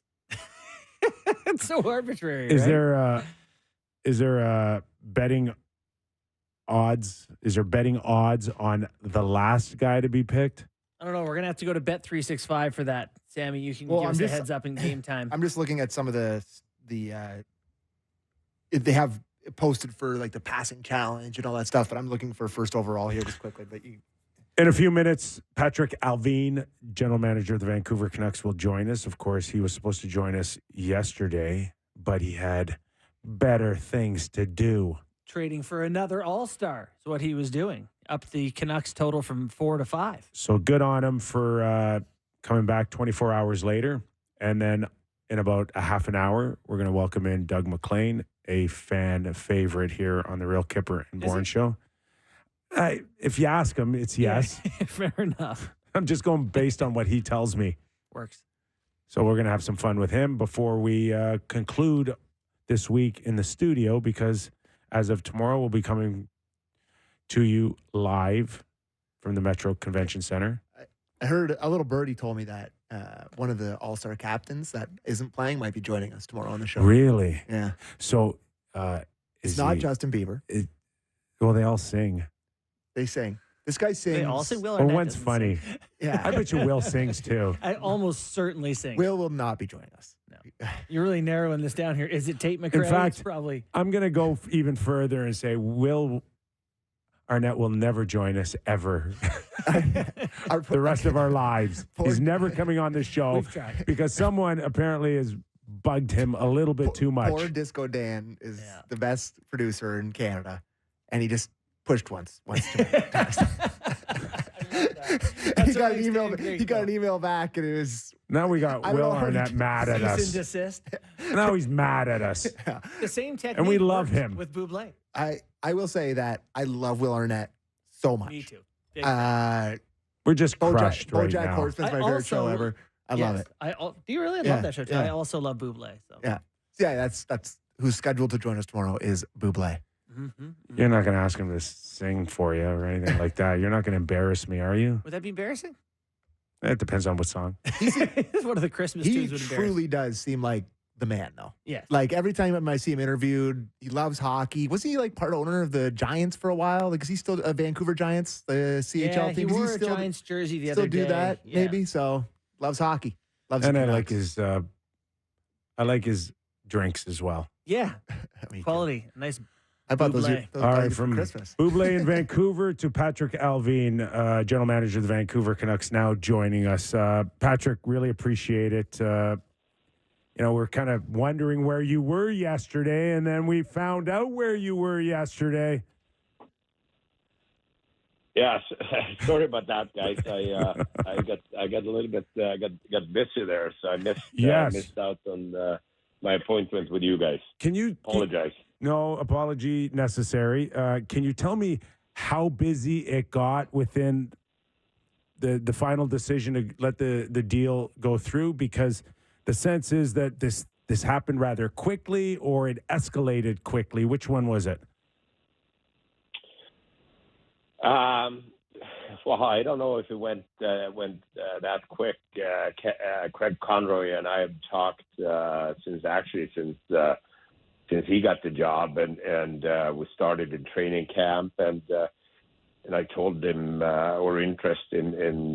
It's so arbitrary. Is right? there a betting odds? Is there betting odds on the last guy to be picked? I don't know. We're gonna have to go to Bet365 for that. Sammy, you can give us a heads up in game time. I'm just looking at some of the they have posted for like the passing challenge and all that stuff, but I'm looking for first overall here just quickly. But in a few minutes, Patrik Allvin, general manager of the Vancouver Canucks, will join us. Of course, he was supposed to join us yesterday, but he had better things to do. Trading for another All-Star is what he was doing. Up the Canucks total from 4 to 5. So good on him for coming back 24 hours later. And then in about a half an hour, we're going to welcome in Doug MacLean, a fan favorite here on the Real Kyper and Bourne Show. If you ask him, it's yes. Yeah, fair enough. I'm just going based on what he tells me. Works. So we're going to have some fun with him before we conclude this week in the studio, because as of tomorrow, we'll be coming to you live from the Metro Convention Center. I heard a little birdie told me that one of the All-Star captains that isn't playing might be joining us tomorrow on the show. Really? Yeah. So it's not Justin Bieber. Well, they all sing. They sing. This guy sings. They all sing. Will Or one's funny. sing. Yeah. I bet you Will sings too. I almost certainly sing. Will not be joining us. No. You're really narrowing this down here. Is it Tate McRae? In fact, It's probably. I'm going to go even further and say Will Arnett will never join us ever. The rest of our lives. He's never coming on this show We've tried. because someone apparently has bugged him a little bit too much. Poor Disco Dan is the best producer in Canada, and he just pushed once too many times. He got an email. He got an email back, and it was. Now we got Will Arnett mad at Cease and us. desist. Now he's mad at us. Yeah. The same technique. And we love worked him. with Bublé. I will say that I love Will Arnett so much. Me too. We're just crushed right BoJack now. Horseman's my favorite show ever. I love it. Do you really? I love that show too. Yeah. I also love Bublé. So. Yeah, that's who's scheduled to join us tomorrow is Bublé. Mm-hmm. You're not going to ask him to sing for you or anything like that. You're not going to embarrass me, are you? Would that be embarrassing? It depends on what song. It's one of the Christmas He tunes would embarrass. truly does seem like the man, though. Yeah. Like every time I see him interviewed, he loves hockey. Was he like part owner of the Giants for a while? Like, is he still a Vancouver Giants, the CHL Yeah, team? he Does wore still, a Giants jersey the still other day. do that? Yeah. Maybe so. Loves hockey. Loves And the I like Canucks. his drinks as well. Yeah. Me too. Quality. Nice. I bought those Bublé. those All got right, you for from Christmas. Bublé in Vancouver to Patrik Allvin, general manager of the Vancouver Canucks, now joining us. Patrick, really appreciate it. We're kind of wondering where you were yesterday, and then we found out where you were yesterday. Yes, sorry about that, guys. I got a little bit got busy there, so I missed out on my appointment with you guys. Can you apologize? No apology necessary. Can you tell me how busy it got within the final decision to let the deal go through? Because the sense is that this happened rather quickly, or it escalated quickly. Which one was it? Well, I don't know if it went that quick. Craig Conroy and I have talked since he got the job, and we started in training camp, and I told him our interest in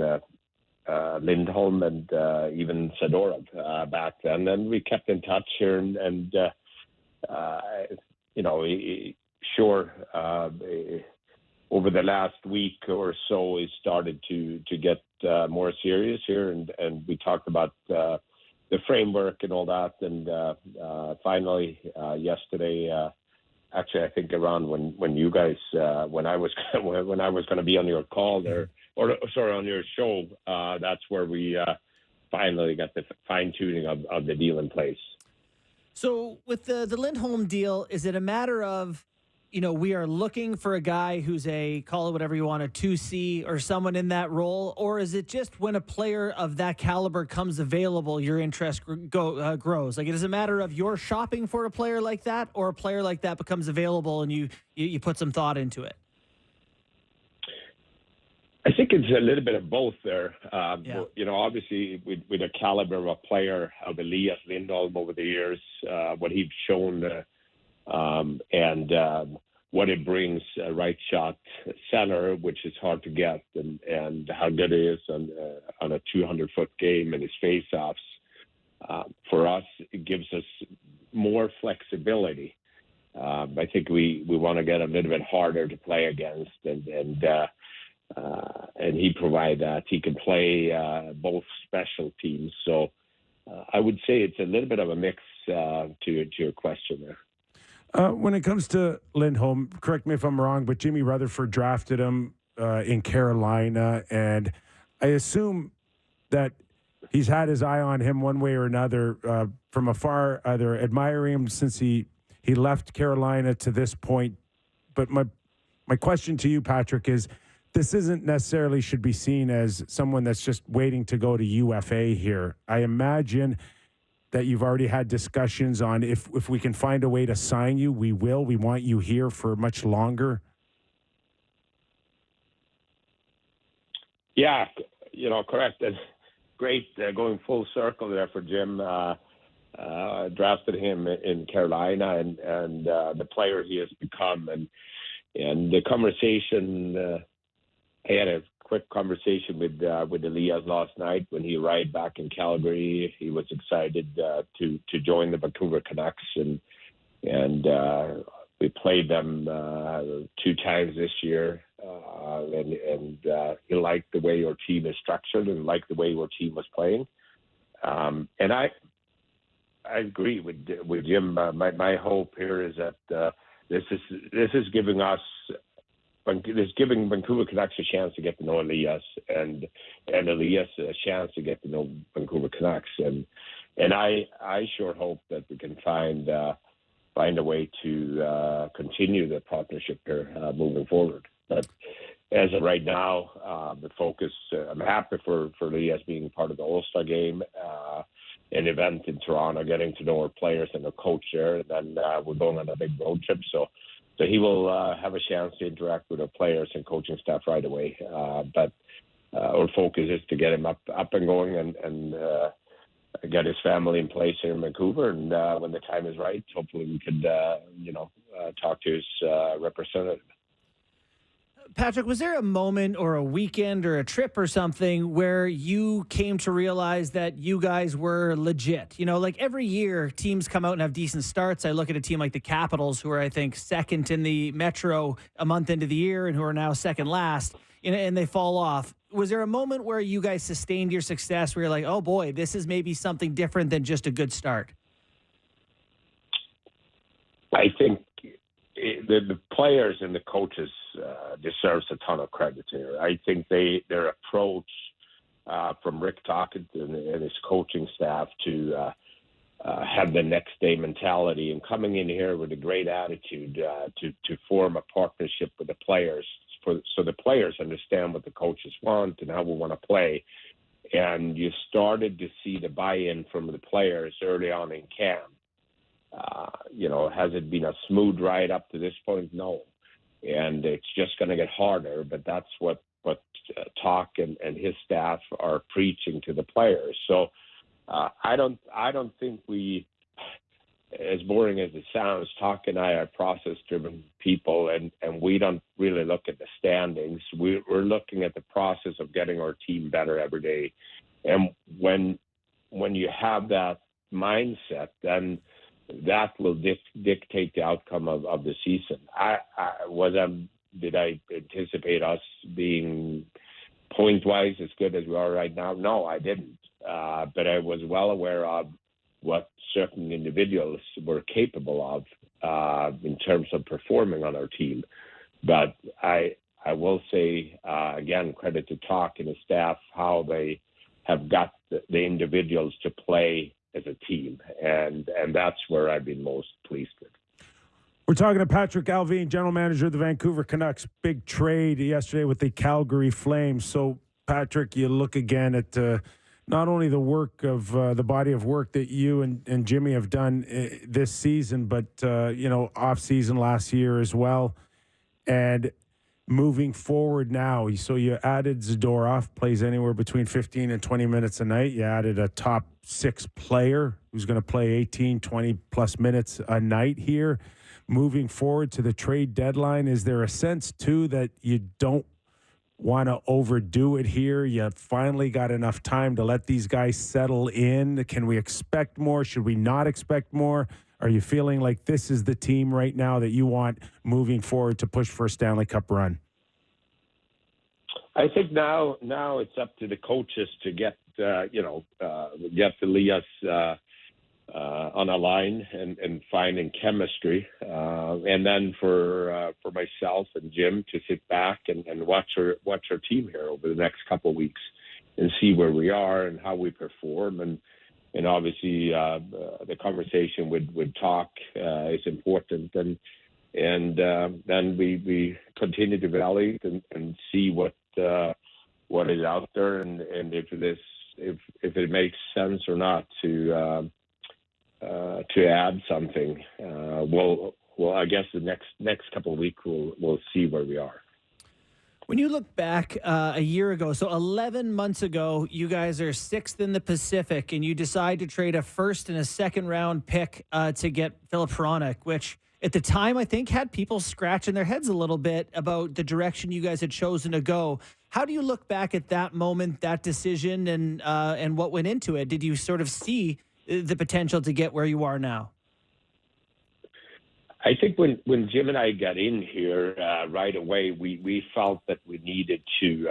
Lindholm and even Zadorov back then, and we kept in touch here, and over the last week or so, it started to get more serious here, and we talked about the framework and all that, and finally yesterday actually, I think around when you guys when I was going to be on your call there, or sorry, on your show, that's where we finally got the fine tuning of the deal in place. So with the Lindholm deal, is it a matter of, we are looking for a guy who's call it whatever you want, a 2C or someone in that role? Or is it just when a player of that caliber comes available, your interest grows? Like, it is a matter of you're shopping for a player like that, or a player like that becomes available and you put some thought into it? I think it's a little bit of both there. Yeah. Obviously with the caliber of a player of Elias Lindholm over the years, what he's shown and what it brings a right shot center, which is hard to get, and how good he is on a 200-foot game and his face-offs. For us, it gives us more flexibility. I think we want to get a little bit harder to play against, and he provide that. He can play both special teams. So I would say it's a little bit of a mix to your question there. When it comes to Lindholm, correct me if I'm wrong, but Jimmy Rutherford drafted him in Carolina, and I assume that he's had his eye on him one way or another from afar, either admiring him since he left Carolina to this point. But my question to you, Patrik, is this isn't necessarily should be seen as someone that's just waiting to go to UFA here. I imagine that you've already had discussions on if we can find a way to sign you, we will. We want you here for much longer. Yeah, correct. And great going full circle there for Jim. Drafted him in Carolina and the player he has become. And the conversation, I had a quick conversation with Elias last night when he arrived back in Calgary. He was excited to join the Vancouver Canucks, and we played them 2 times this year, and he liked the way your team is structured and liked the way your team was playing. And I agree with Jim. My hope here is that this is giving us. It's giving Vancouver Canucks a chance to get to know Elias, and Elias a chance to get to know Vancouver Canucks, and I sure hope that we can find a way to continue the partnership here moving forward. But as of right now, the focus. I'm happy for Elias being part of the All-Star game, an event in Toronto, getting to know our players and the coach there, and then we're going on a big road trip. So he will have a chance to interact with our players and coaching staff right away. But our focus is to get him up and going and get his family in place here in Vancouver. And when the time is right, hopefully we could, talk to his representative. Patrik, was there a moment or a weekend or a trip or something where you came to realize that you guys were legit? Like every year teams come out and have decent starts. I look at a team like the Capitals, who are, I think, second in the Metro a month into the year and who are now second last, and they fall off. Was there a moment where you guys sustained your success where you're like, oh boy, this is maybe something different than just a good start? I think the players and the coaches deserves a ton of credit here. I think their approach from Rick Tocchet and his coaching staff to have the next day mentality and coming in here with a great attitude to form a partnership with the players, so the players understand what the coaches want and how we want to play. And you started to see the buy-in from the players early on in camp. Has it been a smooth ride up to this point? No. And it's just going to get harder, but that's what Toc and his staff are preaching to the players. So I don't think we, as boring as it sounds, Toc and I are process-driven people, and we don't really look at the standings. We're looking at the process of getting our team better every day. And when you have that mindset, then that will dictate the outcome of the season. Did I anticipate us being point-wise as good as we are right now? No, I didn't. But I was well aware of what certain individuals were capable of, in terms of performing on our team. But I will say, again, credit to Talk and his staff, how they have got the individuals to play as a team. And that's where I've been most pleased with. We're talking to Patrik Allvin, general manager of the Vancouver Canucks. Big trade yesterday with the Calgary Flames. So, Patrik, you look again at not only the work of the body of work that you and Jimmy have done this season, but, off season last year as well. And moving forward now, so you added Zadorov, plays anywhere between 15 and 20 minutes a night. You added a top 6 player who's going to play 18, 20-plus minutes a night here. Moving forward to the trade deadline, is there a sense, too, that you don't want to overdo it here? You finally got enough time to let these guys settle in. Can we expect more? Should we not expect more? Are you feeling like this is the team right now that you want moving forward to push for a Stanley Cup run? I think now it's up to the coaches to get Elias on a line and finding chemistry, and then for myself and Jim to sit back and watch our team here over the next couple of weeks and see where we are and how we perform, and obviously the conversation with Talk is important, and then we continue to evaluate and see what is out there and if it makes sense or not to add something. Well, I guess the next couple of weeks we'll see where we are. When you look back a year ago, so 11 months ago, you guys are 6th in the Pacific, and you decide to trade a first and a second round pick to get Filip Hronek, which at the time I think had people scratching their heads a little bit about the direction you guys had chosen to go. How do you look back at that moment, that decision, and what went into it? Did you sort of see the potential to get where you are now? I think when Jim and I got in here right away, we felt that we needed to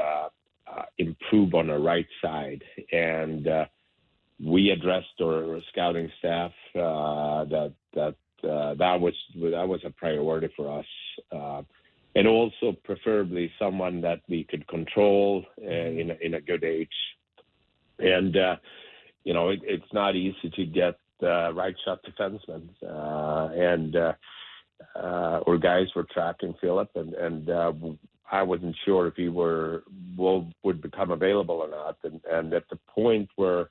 improve on our right side, and we addressed our scouting staff that was a priority for us, and also preferably someone that we could control in a good age, and it's not easy to get right shot defensemen, and our guys were tracking Philip, and I wasn't sure if he would become available or not. And at the point where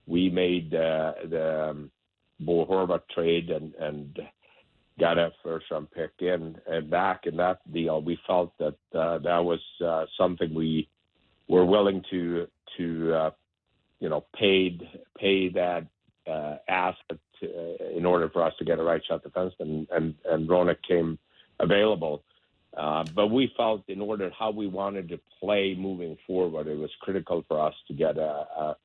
we made the Bo Horvat trade and got a first round pick in and back in that deal, we felt that that was something we were willing to pay that asset in order for us to get a right shot defenseman, and Hronek came available. But we felt in order how we wanted to play moving forward, it was critical for us to get a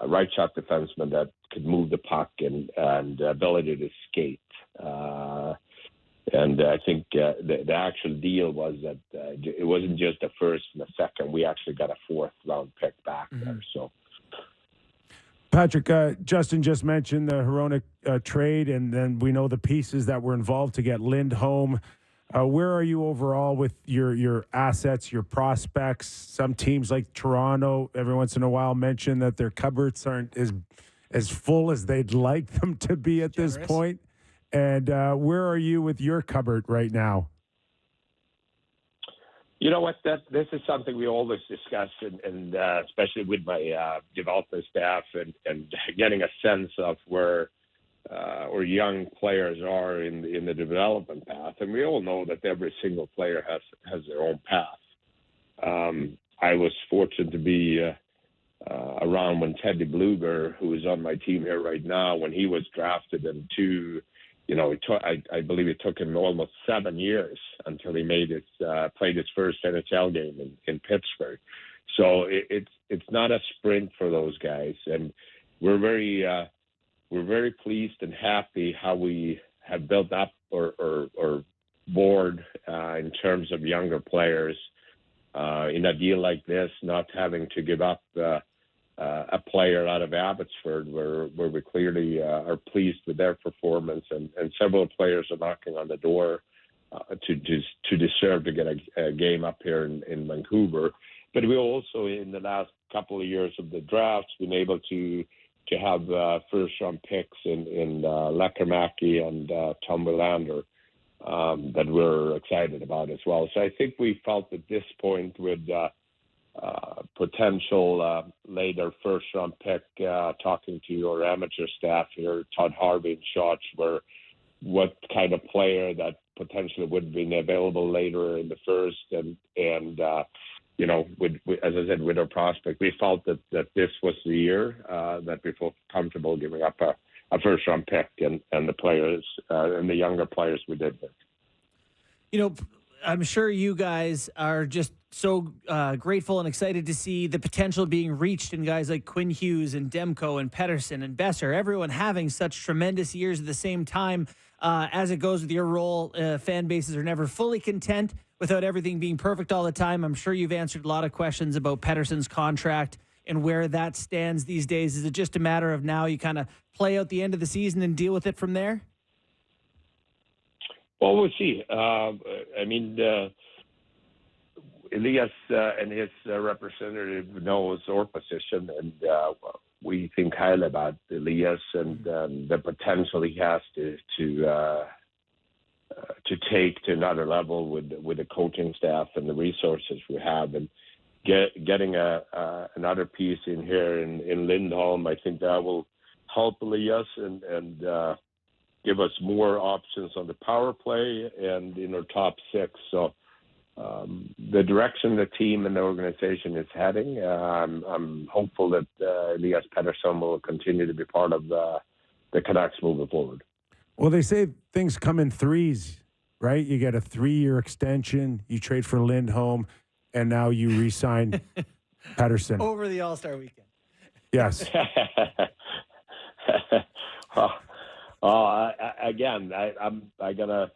right shot defenseman that could move the puck and ability to skate. And I think the actual deal was that it wasn't just a first and a second. We actually got a 4th round pick back there. So. Patrik, Justin just mentioned the Hronek trade, and then we know the pieces that were involved to get Lindholm. Where are you overall with your assets, your prospects? Some teams like Toronto, every once in a while, mention that their cupboards aren't as full as they'd like them to be at this point. And where are you with your cupboard right now? You know what? This is something we always discuss, and especially with my development staff, and getting a sense of where our young players are in the development path. And we all know that every single player has their own path. I was fortunate to be around when Teddy Bluger, who is on my team here right now, when he was drafted into. I believe it took him almost 7 years until he played his first NHL game in Pittsburgh. So it's not a sprint for those guys, and we're very pleased and happy how we have built up our board in terms of younger players in a deal like this, not having to give up a a player out of Abbotsford where we clearly are pleased with their performance, and several players are knocking on the door to deserve to get a game up here in Vancouver. But we also, in the last couple of years of the drafts, been able to have first-round picks in Lekkerimäki and Tom Willander that we're excited about as well. So I think we felt at this point with potential later first-round pick, talking to our amateur staff here, Todd Harvey and Shots, were what kind of player that potentially would have been available later in the first, and with, as I said, with our prospect, we felt that this was the year that we felt comfortable giving up a first-round pick and the players and the younger players we did with. I'm sure you guys are just so grateful and excited to see the potential being reached in guys like Quinn Hughes and Demko and Pettersson and Besser, everyone having such tremendous years at the same time. As it goes with your role, fan bases are never fully content without everything being perfect all the time. I'm sure you've answered a lot of questions about Pettersson's contract and where that stands these days. Is it just a matter of now you kind of play out the end of the season and deal with it from there? Well, we'll see. Elias and his representative knows our position, and we think highly about Elias and the potential he has to take to another level with the coaching staff and the resources we have, and getting another piece in here in Lindholm. I think that will help Elias and give us more options on the power play and in our top six. So the direction the team and the organization is heading, I'm hopeful that Elias Pettersson will continue to be part of the Canucks moving forward. Well, they say things come in threes, right? You get a 3-year extension, you trade for Lindholm, and now you re-sign Pettersson. Over the All-Star weekend. Yes. Again, I got a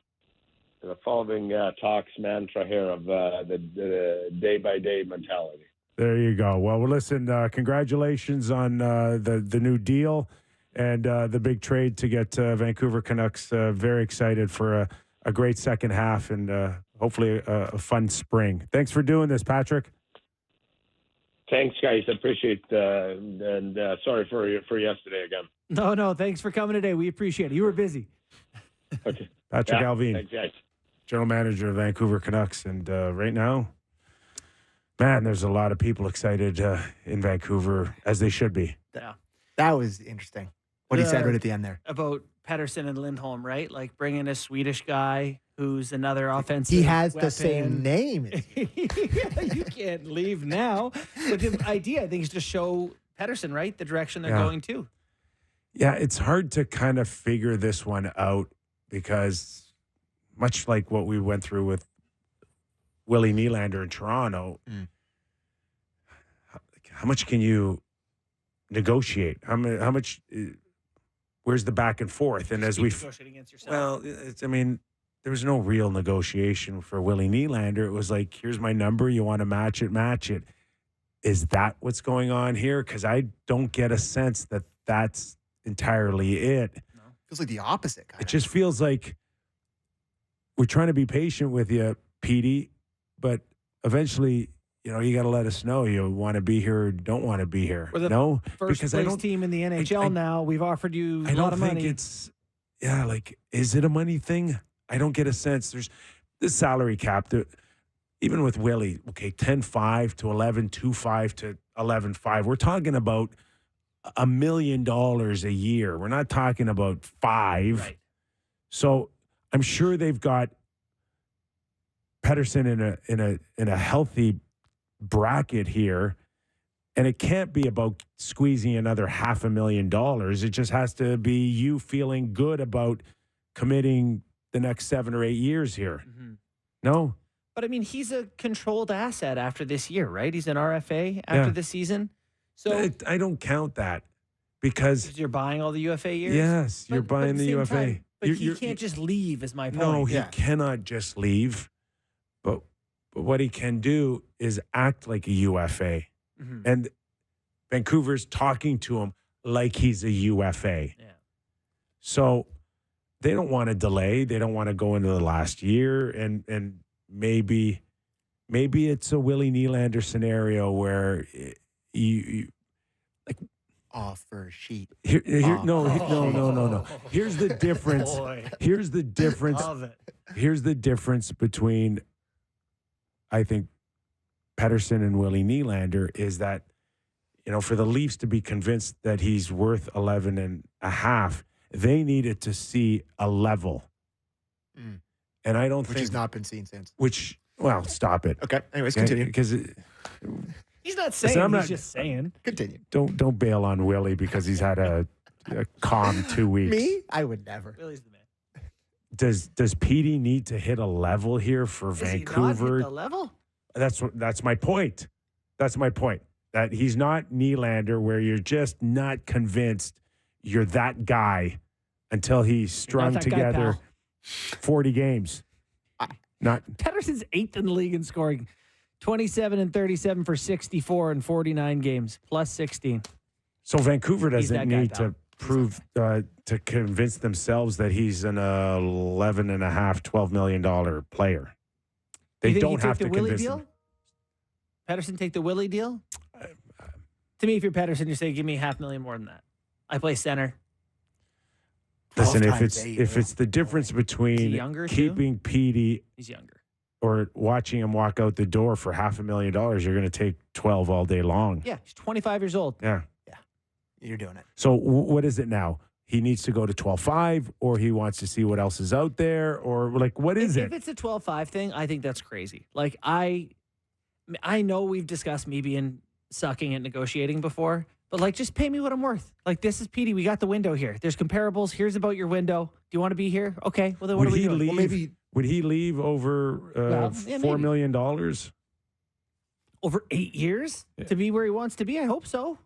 following talks mantra here of the day-by-day mentality. There you go. Well, listen, congratulations on the new deal and the big trade to get Vancouver Canucks very excited for a great second half and hopefully a fun spring. Thanks for doing this, Patrik. Thanks, guys. I appreciate and sorry for yesterday again. No, thanks for coming today. We appreciate it. You were busy. Okay. Patrik Allvin, thanks, guys. General Manager of Vancouver Canucks. And right now, man, there's a lot of people excited in Vancouver, as they should be. Yeah. That was interesting. What he said right at the end there. About Pettersson and Lindholm, right? Like bringing a Swedish guy who's another offensive He has weapon. the same name. You can't leave now. But the idea, I think, is to show Pettersson, right, the direction they're going to. Yeah, it's hard to kind of figure this one out because much like what we went through with Willie Nylander in Toronto, how much can you negotiate? How much? Where's the back and forth? And as we negotiating against yourself. Well, there was no real negotiation for Willie Nylander. It was like, here's my number. You want to match it. Is that what's going on here? Because I don't get a sense that that's entirely it. No. Feels like the opposite. It just feels like we're trying to be patient with you, Petey, but eventually, you got to let us know you want to be here or don't want to be here. We're the first place team in the NHL now. We've offered you a lot of money. I don't think is it a money thing? I don't get a sense. There's this salary cap. Even with Willie, okay, 10.5 to 11.25 to 11.5. We're talking about $1 million a year. We're not talking about $5 million. Right. So I'm sure they've got Pettersson in a healthy bracket here, and it can't be about squeezing another $500,000. It just has to be you feeling good about committing the next 7 or 8 years here. Mm-hmm. No? But, he's a controlled asset after this year, right? He's an RFA after this season. So I don't count that because you're buying all the UFA years? Yes, you're buying the UFA. Time, but he can't just leave, is my point. No, he cannot just leave. But what he can do is act like a UFA. Mm-hmm. And Vancouver's talking to him like he's a UFA. Yeah. So they don't want to delay. They don't want to go into the last year. And maybe it's a Willie Nylander scenario where you like offer sheet. No. Here's the difference. Here's the difference. Love it. Here's the difference between, I think, Pettersson and Willie Nylander is that, for the Leafs to be convinced that he's worth 11 and a half, they needed to see a level. And I don't think... Which has not been seen since. Well, stop it. Okay. Anyways, continue. Because He's not saying, he's just saying. Continue. Don't bail on Willie because he's had a calm 2 weeks. Me? I would never. Willie's the man. Does Petey need to hit a level here for Vancouver? Does he not hit the level? That's my point. That's my point. That he's not Nylander, where you're just not convinced you're that guy until he's strung together 40 games. Pettersson's 8th in the league in scoring, 27 and 37 for 64 and 49 games, plus 16. So Vancouver doesn't need pal. to prove to convince themselves that he's an $11.5, $12 million player. They don't have to convince them. Pettersson take the Willie deal? To me, if you're Pettersson, you're saying, give me $500,000 more than that. I play center. Listen, if it's the difference between keeping Petey, he's younger, or watching him walk out the door for $500,000, you're going to take 12 all day long. Yeah, he's 25 years old. Yeah, you're doing it. So what is it now? He needs to go to 12.5, or he wants to see what else is out there, or like what is it? If it's a 12.5 thing, I think that's crazy. Like I know we've discussed me being sucking at negotiating before. But, like, just pay me what I'm worth. Like, this is Petey. We got the window here. There's comparables. Here's about your window. Do you want to be here? Okay. Well, then what are we doing? Would he leave over $4 million? Over 8 years to be where he wants to be? I hope so.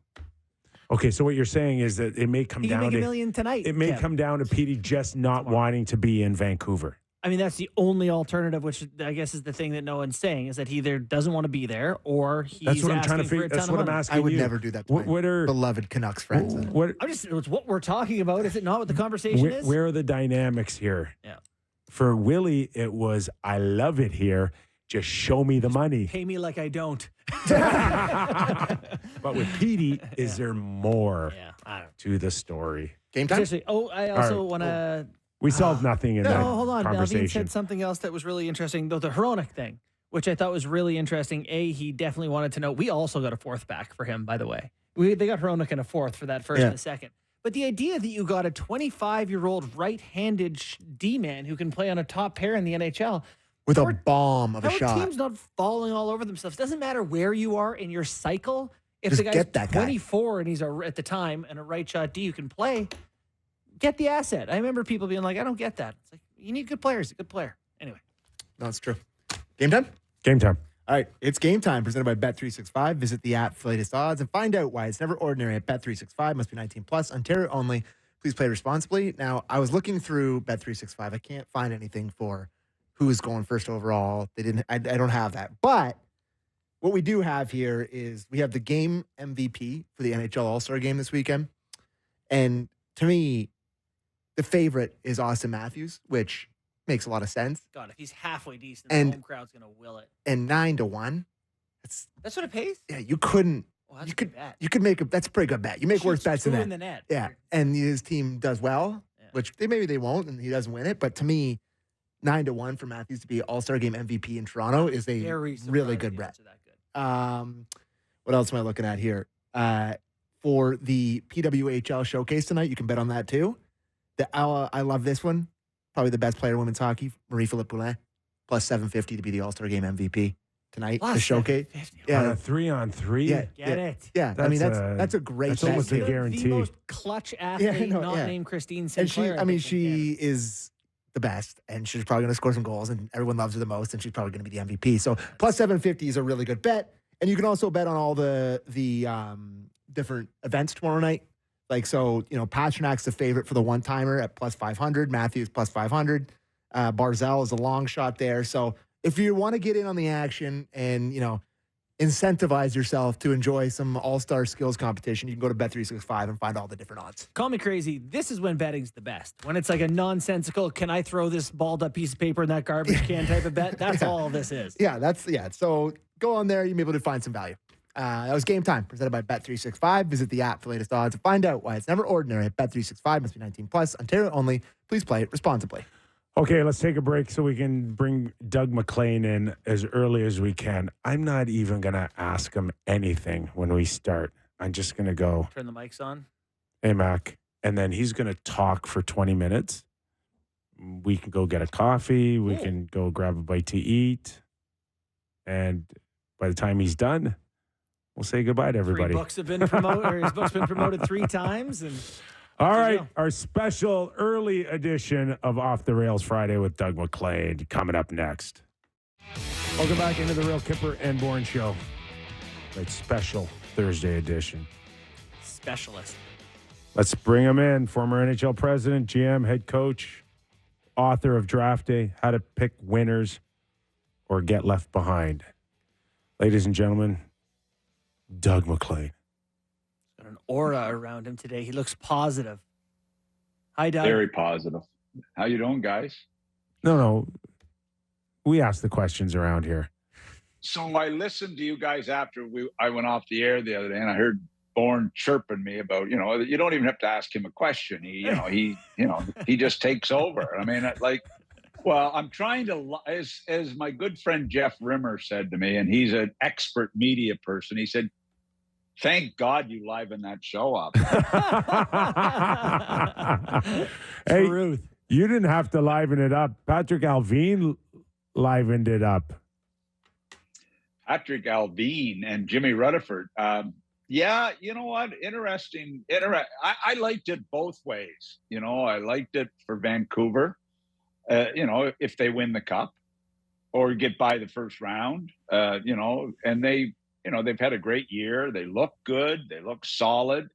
Okay, so what you're saying is that it may come he down can make to $1 million tonight. It may come down to Petey just not wanting to be in Vancouver. I mean, that's the only alternative, which I guess is the thing that no one's saying, is that he either doesn't want to be there or he's that's what I'm asking trying to figure. That's what I'm asking. I would never do that to my beloved Canucks friends. It's what we're talking about. Is it not what the conversation is? Where are the dynamics here? Yeah. For Willie, it was, I love it here. Just show me the money. Pay me like I don't. But with Petey, is there more to the story? Game time? I also want to... We solved nothing in that hold on. conversation. Allvin said something else that was really interesting, though, the Hronek thing, which I thought was really interesting. He definitely wanted to know. We also got a fourth back for him, by the way. They got Hronek in a fourth for that first and the second. But the idea that you got a 25-year-old right-handed D-man who can play on a top pair in the NHL. With a bomb of a shot. How teams not falling all over themselves. Doesn't matter where you are in your cycle. If Just the guy's get that 24 and he's at the time and a right shot D you can play, get the asset. I remember people being like, I don't get that. It's like, you need good players. A good player. Anyway. No, it's true. Game time? Game time. All right. It's game time presented by Bet365. Visit the app for latest odds and find out why it's never ordinary at Bet365. Must be 19 plus. Ontario only. Please play responsibly. Now, I was looking through Bet365. I can't find anything for who is going first overall. I don't have that. But what we do have here is we have the game MVP for the NHL All-Star game this weekend. And to me, the favorite is Austin Matthews, which makes a lot of sense. God, if he's halfway decent, the home crowd's going to will it. And 9-1. That's what it pays? Yeah, you couldn't. Well, that's a good bet. You could make that's a pretty good bet. You make worse bets than that. In the net. Yeah, and his team does well, which maybe they won't, and he doesn't win it. But to me, 9-1 for Matthews to be All-Star Game MVP in Toronto is a really good bet. What else am I looking at here? For the PWHL showcase tonight, you can bet on that too. I love this one. Probably the best player in women's hockey, Marie-Philippe Poulin, plus 750 to be the All-Star Game MVP tonight. Plus the showcase. Yeah, 3-on-3. Yeah, get it. Yeah, I mean that's a great. That's almost a guarantee. The most clutch athlete, named Christine Sinclair. And she is the best, and she's probably going to score some goals, and everyone loves her the most, and she's probably going to be the MVP. So plus 750 is a really good bet, and you can also bet on all the different events tomorrow night. Like, so, Pasternak's the favorite for the one-timer at plus 500. Matthews plus 500. Barzal is a long shot there. So if you want to get in on the action and, incentivize yourself to enjoy some all-star skills competition, you can go to Bet365 and find all the different odds. Call me crazy. This is when betting's the best. When it's like a nonsensical, can I throw this balled up piece of paper in that garbage can type of bet? That's all this is. Yeah, so go on there. You'll be able to find some value. That was Game Time, presented by Bet365. Visit the app for latest odds and find out why it's never ordinary at Bet365. Must be 19 plus. Ontario only. Please play it responsibly. Okay, let's take a break so we can bring Doug MacLean in as early as we can. I'm not even going to ask him anything when we start. I'm just going to go, Turn the mics on. hey, Mac. And then he's going to talk for 20 minutes. We can go get a coffee. We can go grab a bite to eat. And by the time he's done, we'll say goodbye to everybody. His book's been promoted 3 times. And all right, our special early edition of Off the Rails Friday with Doug MacLean coming up next. Welcome back into the Real Kyper and Bourne Show. Right, special Thursday edition. Specialist. Let's bring him in. Former NHL president, GM, head coach, author of Draft Day, How to Pick Winners or Get Left Behind. Ladies and gentlemen, Doug MacLean. Got an aura around him today. He looks positive. Hi, Doug. Very positive. How you doing, guys? No. We ask the questions around here. So I listened to you guys after I went off the air the other day, and I heard Bourne chirping me about, you don't even have to ask him a question. He just takes over. I mean, I'm trying to, as my good friend Jeff Rimmer said to me, and he's an expert media person. He said, "Thank God you liven that show up." Hey, Truth. you didn't have to liven it up. Patrik Allvin livened it up. Patrik Allvin and Jimmy Rutherford. Yeah, you know what? Interesting. I liked it both ways. I liked it for Vancouver. If they win the cup or get by the first round, and they've had a great year. They look good. They look solid.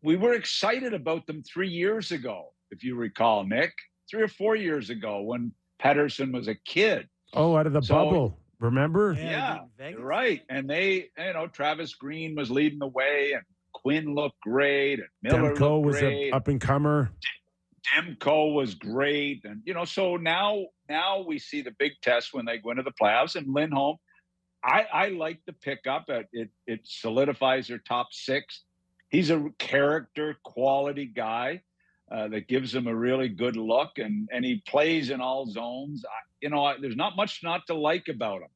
We were excited about them 3 years ago, if you recall, Nick, 3 or 4 years ago when Pettersson was a kid. Oh, out of the bubble. Remember? Yeah, right. And they, Travis Green was leading the way, and Quinn looked great, and Miller Demko looked was great. an up-and-comer. Demko was great. And, so now we see the big test when they go into the playoffs. And Lindholm, I like the pickup. It solidifies their top 6. He's a character, quality guy that gives them a really good look. And he plays in all zones. There's not much not to like about him.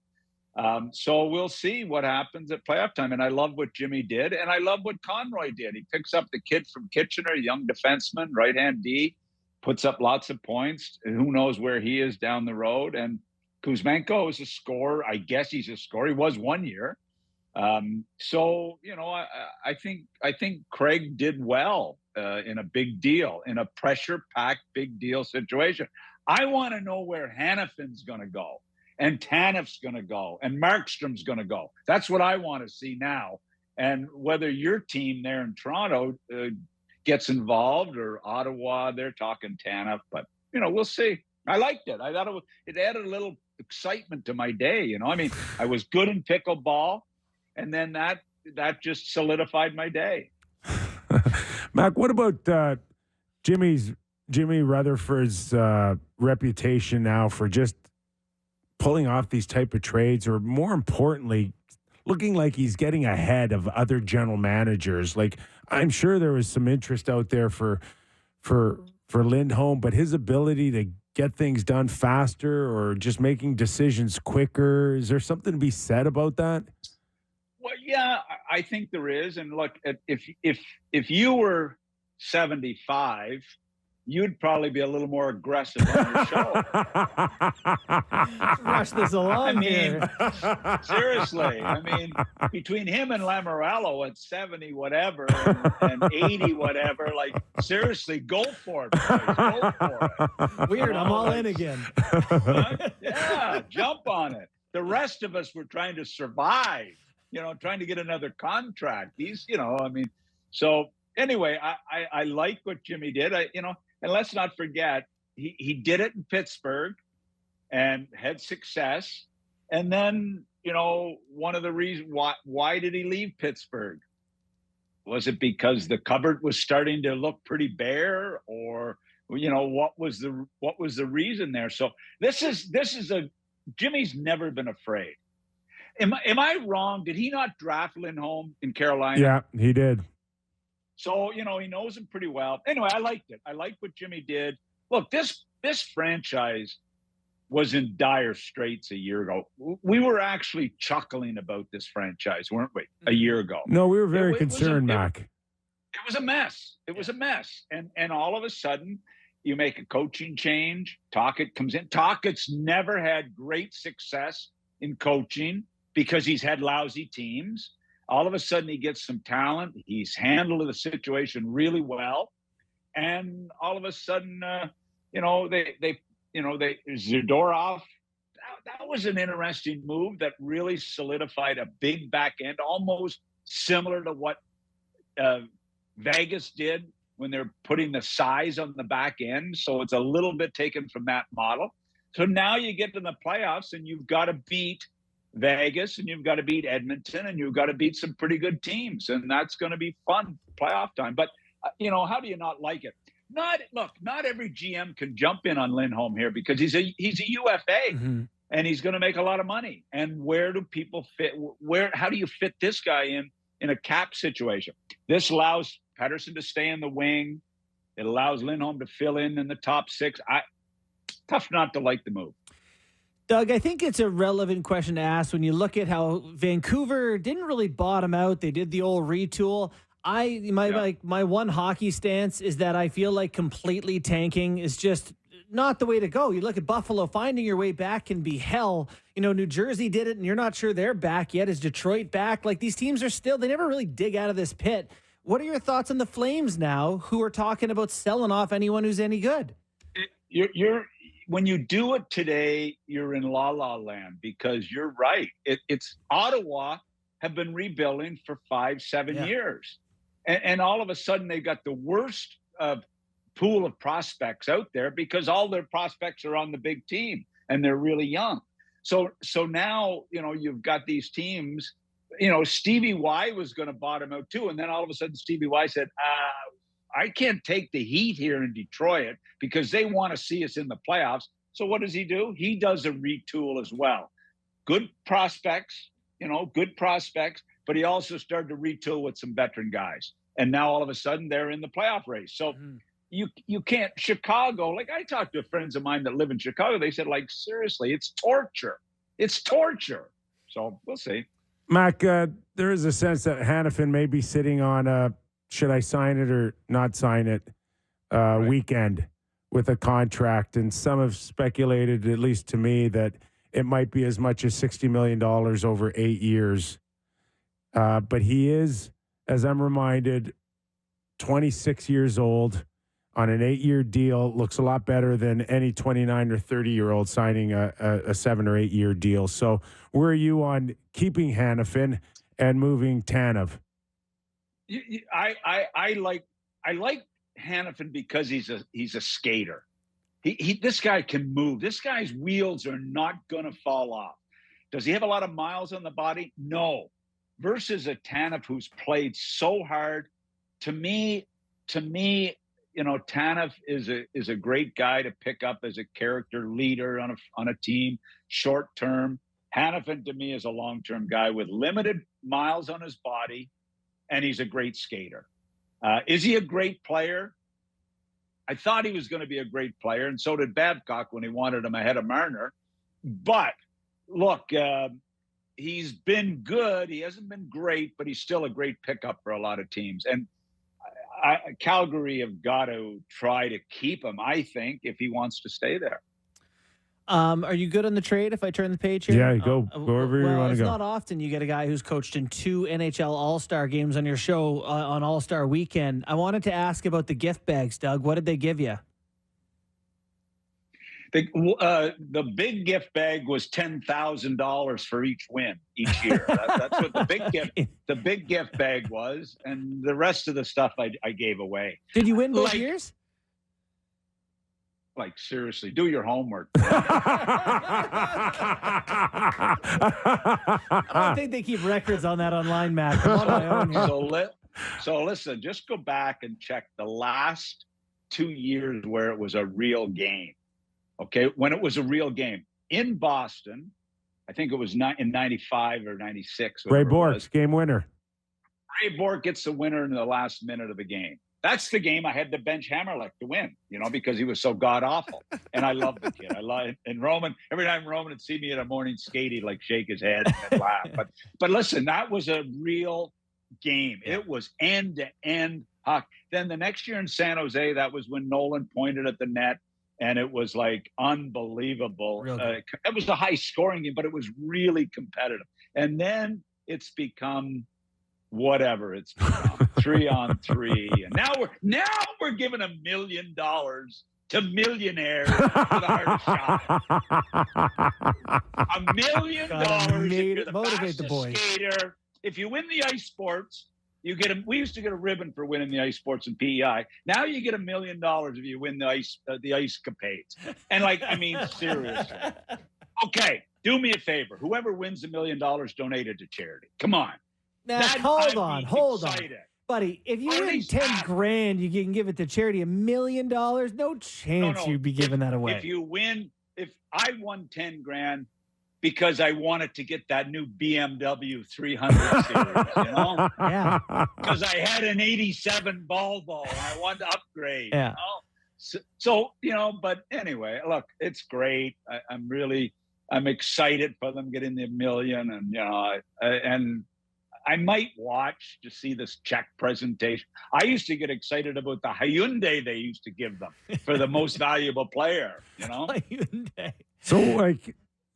So we'll see what happens at playoff time. And I love what Jimmy did. And I love what Conroy did. He picks up the kid from Kitchener, young defenseman, right-hand D, puts up lots of points. Who knows where he is down the road. And Kuzmenko is a scorer. I guess he's a scorer. He was 1 year. I think Craig did well in a big deal, in a pressure-packed big deal situation. I want to know where Hannafin's going to go, and Taneff's going to go, and Markstrom's going to go. That's what I want to see now. And whether your team there in Toronto gets involved, or Ottawa, they're talking Taneff, but we'll see. I liked it. I thought it added a little excitement to my day. I was good in pickleball, and then that just solidified my day. Mac, what about Jimmy Rutherford's reputation now for just pulling off these type of trades, or more importantly, looking like he's getting ahead of other general managers? Like, I'm sure there was some interest out there for Lindholm, but his ability to get things done faster or just making decisions quicker, is there something to be said about that? Well, yeah, I think there is. And look, if you were 75, you'd probably be a little more aggressive on your show. Rush this along. Seriously. Between him and Lamoriello at 70 whatever and 80 whatever, seriously, go for it, boys. Go for it. Weird, I'm all in again. Yeah, jump on it. The rest of us were trying to survive, trying to get another contract. So anyway, I like what Jimmy did. And let's not forget, he did it in Pittsburgh and had success. And then, one of the reasons why did he leave Pittsburgh? Was it because the cupboard was starting to look pretty bare, or what was the reason there? So this is Jimmy's never been afraid. Am I wrong? Did he not draft Lindholm in Carolina? Yeah, he did. So, he knows him pretty well. Anyway, I liked it. I liked what Jimmy did. Look, this franchise was in dire straits a year ago. We were actually chuckling about this franchise, weren't we, a year ago? No, we were very concerned, Mac. It was a mess. It was a mess. And all of a sudden, you make a coaching change. Tocchet comes in. Tocchet's never had great success in coaching because he's had lousy teams. All of a sudden, he gets some talent. He's handled the situation really well. And all of a sudden, Zadorov, that was an interesting move that really solidified a big back end, almost similar to what Vegas did when they're putting the size on the back end. So it's a little bit taken from that model. So now you get to the playoffs and you've got to beat Vegas and you've got to beat Edmonton and you've got to beat some pretty good teams. And that's going to be fun playoff time. But, how do you not like it? Not every GM can jump in on Lindholm here because he's a UFA and he's going to make a lot of money. And where do people fit? How do you fit this guy in a cap situation? This allows Pettersson to stay in the wing. It allows Lindholm to fill in the top six. Tough not to like the move. Doug, I think it's a relevant question to ask when you look at how Vancouver didn't really bottom out. They did the old retool. My one hockey stance is that I feel like completely tanking is just not the way to go. You look at Buffalo, finding your way back can be hell. New Jersey did it, and you're not sure they're back yet. Is Detroit back? Like, these teams are still, they never really dig out of this pit. What are your thoughts on the Flames now, who are talking about selling off anyone who's any good? When you do it today, you're in la-la land because you're right. It's Ottawa have been rebuilding for 5-7 years. And all of a sudden, they got the worst pool of prospects out there because all their prospects are on the big team and they're really young. So now, you've got these teams. Stevie Y was going to bottom out too. And then all of a sudden, Stevie Y said, I can't take the heat here in Detroit because they want to see us in the playoffs. So what does he do? He does a retool as well. Good prospects, but he also started to retool with some veteran guys. And now all of a sudden they're in the playoff race. So you can't, Chicago, like I talked to friends of mine that live in Chicago. They said, like, seriously, it's torture. It's torture. So we'll see. Mac, there is a sense that Hanifin may be sitting on a should I sign it or not sign it weekend with a contract. And some have speculated, at least to me, that it might be as much as $60 million over 8 years. But he is, as I'm reminded, 26 years old on an 8-year deal. Looks a lot better than any 29 or 30-year-old signing a 7 or 8 year deal. So where are you on keeping Hanifin and moving Tanev? I like Hanifin because he's a skater. This guy can move. This guy's wheels are not going to fall off. Does he have a lot of miles on the body? No. Versus a Tanev who's played so hard. To me, Tanev is a great guy to pick up as a character leader on a team short term. Hanifin to me is a long term guy with limited miles on his body, and he's a great skater. Is he a great player? I thought he was going to be a great player, and so did Babcock when he wanted him ahead of Marner. But look, he's been good. He hasn't been great, but he's still a great pickup for a lot of teams. And Calgary have got to try to keep him, I think, if he wants to stay there. Are you good on the trade if I turn the page here? Yeah, go wherever you want to go. It's not often you get a guy who's coached in 2 NHL All-Star games on your show on All-Star Weekend. I wanted to ask about the gift bags, Doug. What did they give you? The big gift bag was $10,000 for each win each year. That's what the big gift bag was, and the rest of the stuff I gave away. Did you win both years? Like, seriously, do your homework. I don't think they keep records on that online, Matt. I'm on my own here. So listen, just go back and check the last 2 years where it was a real game. Okay, when it was a real game in Boston, I think it was in 95 or 96. Ray Bourque, game winner. Ray Bourque gets the winner in the last minute of the game. That's the game I had to bench Hammerlick to win, because he was so god awful. And I love the kid. I love it. And Roman, every time Roman would see me at a morning skate, he'd like shake his head and laugh. But listen, that was a real game. It was end to end hockey. Then the next year in San Jose, that was when Nolan pointed at the net, and it was like unbelievable. It was a high scoring game, but it was really competitive. And then it's become whatever it's become, 3-on-3, and now we're giving $1 million to millionaires for the hardest shot. $1 million if you're the fastest skater. If you win the ice sports, you get we used to get a ribbon for winning the ice sports and PEI. Now you get $1 million if you win the ice capades. And seriously. Okay, do me a favor. Whoever wins $1 million, donate it to charity. Come on. Now, hold on. Buddy, if you win 10 grand, you can give it to charity. $1 million? No chance you'd be giving that away. If I won 10 grand because I wanted to get that new BMW 300 series, Yeah. Because I had an 87 Volvo and I wanted to upgrade, yeah. So, but anyway, look, it's great. I'm excited for them getting the $1 million, and I might watch to see this check presentation. I used to get excited about the Hyundai they used to give them for the most valuable player, Hyundai.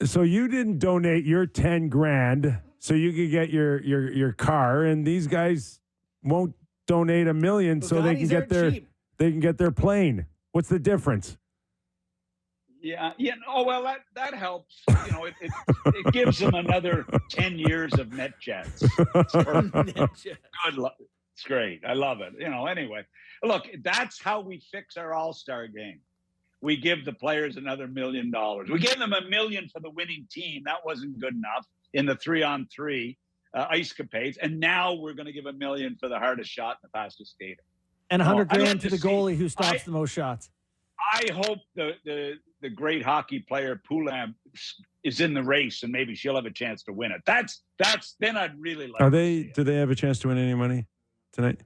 So you didn't donate your 10 grand so you could get your car, and these guys won't donate $1 million so they can get their plane. What's the difference? Yeah. Oh, well, that helps. It gives them another 10 years of net jets. Good luck. It's great. I love it. Anyway, look, that's how we fix our all-star game. We give the players another $1 million. We gave them $1 million for the winning team. That wasn't good enough in the 3-on-3 ice capades. And now we're going to give $1 million for the hardest shot and the fastest skater. And 100 grand to the goalie who stops the most shots. I hope the great hockey player Poulam is in the race, and maybe she'll have a chance to win it. That's then I'd really like. Do they have a chance to win any money tonight?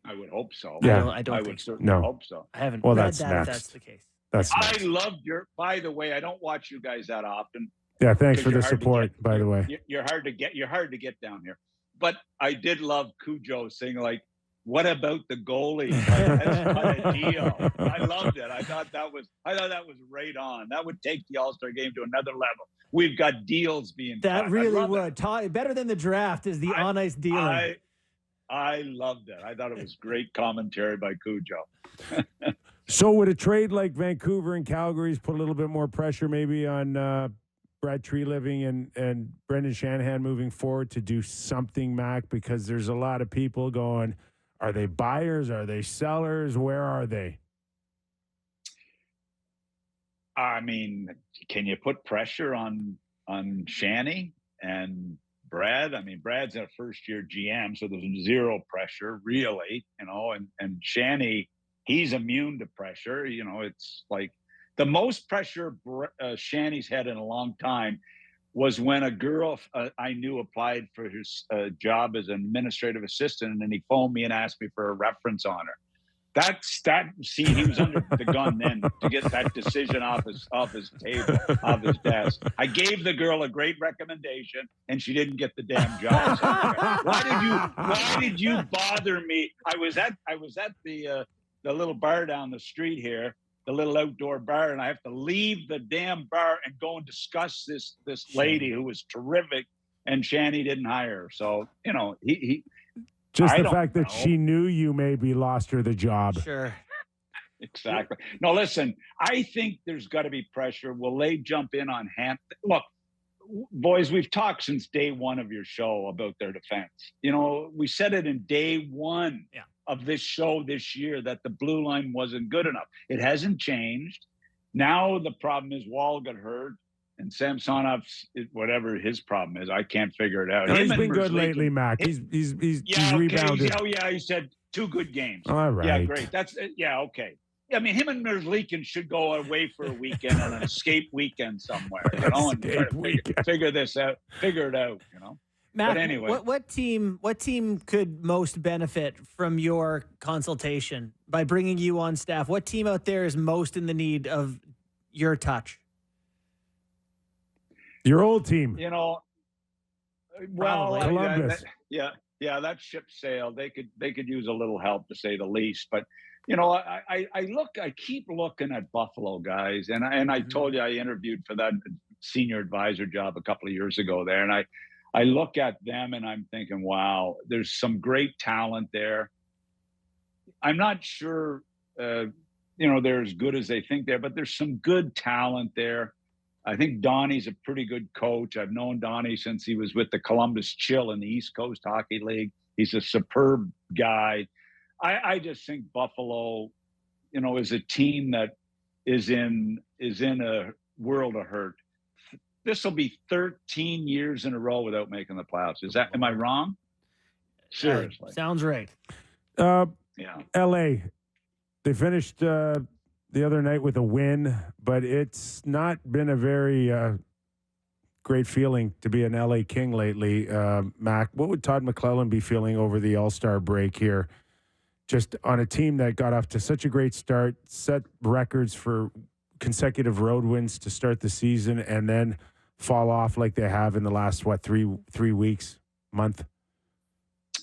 I would hope so. Yeah, I would certainly hope so. I haven't. Well, read that's that. next. If that's the case. That's. I loved your. By the way, I don't watch you guys that often. Yeah, thanks for the support. By the way, you're hard to get. You're hard to get down here. But I did love Cujo saying like, "What about the goalie?" That's not a deal. I loved it. I thought that was right on. That would take the All-Star game to another level. We've got deals being. That cut. really would. Better than the draft is the on-ice dealing. I loved it. I thought it was great commentary by Cujo. So would a trade like Vancouver and Calgary's put a little bit more pressure maybe on Brad Treliving and Brendan Shanahan moving forward to do something, Mac? Because there's a lot of people going, are they buyers? Are they sellers? Where are they? I mean, can you put pressure on Shanny and Brad? I mean, Brad's a first-year GM, so there's zero pressure, really, and Shanny, he's immune to pressure. It's like the most pressure Shanny's had in a long time was when a girl I knew applied for his job as an administrative assistant, and he phoned me and asked me for a reference on her. See, he was under the gun then to get that decision off his table, off his desk. I gave the girl a great recommendation, and she didn't get the damn job. Why did you bother me? I was at the little bar down the street here, the little outdoor bar, and I have to leave the damn bar and go and discuss this lady who was terrific, and Shanny didn't hire her. So he. Just the fact that she knew you maybe lost her the job. Sure. Exactly. No, listen, I think there's got to be pressure. Will they jump in on hand? Look, boys, we've talked since day one of your show about their defense. We said it in day one of this show this year that the blue line wasn't good enough. It hasn't changed. Now the problem is Wall got hurt, and Samsonov's whatever his problem is, I can't figure it out. No, he's been good lately, Mac. He's rebounded. Oh yeah, he said 2 good games. All right. Yeah, great. That's okay. I mean, him and Merzlikin should go away for a weekend on an escape weekend somewhere, and try to figure this out, figure it out, Matt, but anyway, what team could most benefit from your consultation by bringing you on staff? What team out there is most in the need of your touch? Your old team. Columbus. That ship sailed. They could use a little help, to say the least. But I keep looking at Buffalo, guys, and I told you I interviewed for that senior advisor job a couple of years ago there, and I look at them and I'm thinking, wow, there's some great talent there. I'm not sure, they're as good as they think they're, but there's some good talent there. I think Donnie's a pretty good coach. I've known Donnie since he was with the Columbus Chill in the East Coast Hockey League. He's a superb guy. I just think Buffalo, is a team that is in a world of hurt. This will be 13 years in a row without making the playoffs. Am I wrong? Seriously. Sounds right. Yeah. LA, they finished the other night with a win, but it's not been a very great feeling to be an LA King lately. Mac, what would Todd McLellan be feeling over the All-Star break here? Just on a team that got off to such a great start, set records for consecutive road wins to start the season, and then fall off like they have in the last, three weeks, month?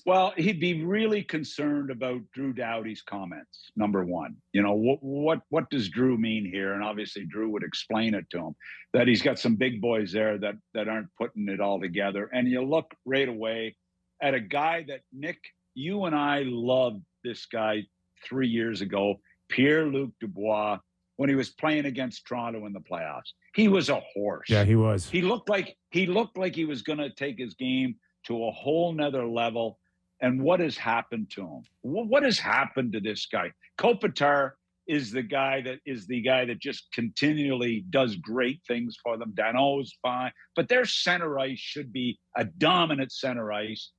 Well, he'd be really concerned about Drew Doughty's comments, number one. What does Drew mean here? And obviously Drew would explain it to him, that he's got some big boys there that aren't putting it all together. And you look right away at a guy that, Nick, you and I loved this guy 3 years ago, Pierre-Luc Dubois, when he was playing against Toronto in the playoffs. He was a horse. Yeah, he was. He looked like he was going to take his game to a whole nother level. And what has happened to him? What has happened to this guy? Kopitar is the guy that just continually does great things for them. Danault's fine, but their center ice should be a dominant center ice.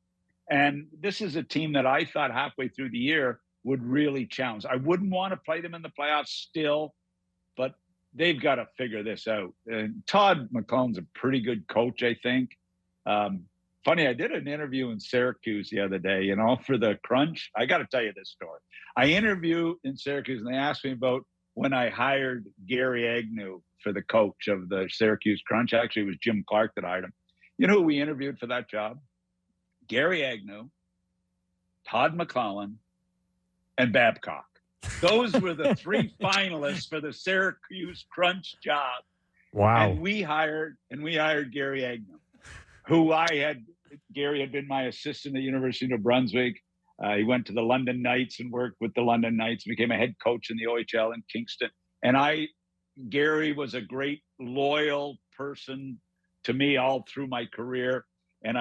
And this is a team that I thought halfway through the year would really challenge. I wouldn't want to play them in the playoffs still, but they've got to figure this out. And Todd McLellan's a pretty good coach, I think. Funny, I did an interview in Syracuse the other day, for the Crunch. I got to tell you this story. I interviewed in Syracuse, and they asked me about when I hired Gary Agnew for the coach of the Syracuse Crunch. Actually, it was Jim Clark that hired him. You know who we interviewed for that job? Gary Agnew, Todd McLellan, and Babcock. Those were the 3 finalists for the Syracuse Crunch job. Wow. And we hired Gary Agnew, Gary had been my assistant at the University of New Brunswick. He went to the London Knights and worked with the London Knights, became a head coach in the OHL in Kingston. And Gary was a great, loyal person to me all through my career. And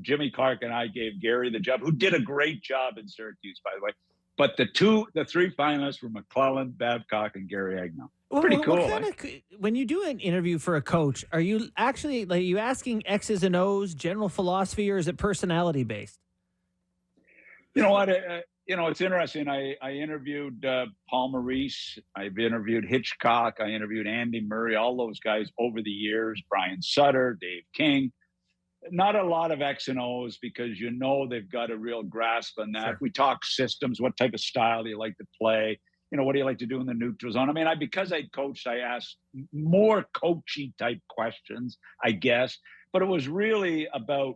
Jimmy Clark and I gave Gary the job, who did a great job in Syracuse, by the way. But the 3 finalists were McLellan, Babcock, and Gary Agnew. Pretty cool. When you do an interview for a coach, are you actually you asking X's and O's, general philosophy, or is it personality based? You know what? It's interesting. I interviewed Paul Maurice. I've interviewed Hitchcock. I interviewed Andy Murray. All those guys over the years. Brian Sutter, Dave King. Not a lot of X and O's because they've got a real grasp on that. Sure. We talk systems. What type of style do you like to play? What do you like to do in the neutral zone? I mean, because I coached, I asked more coachy type questions, I guess. But it was really about,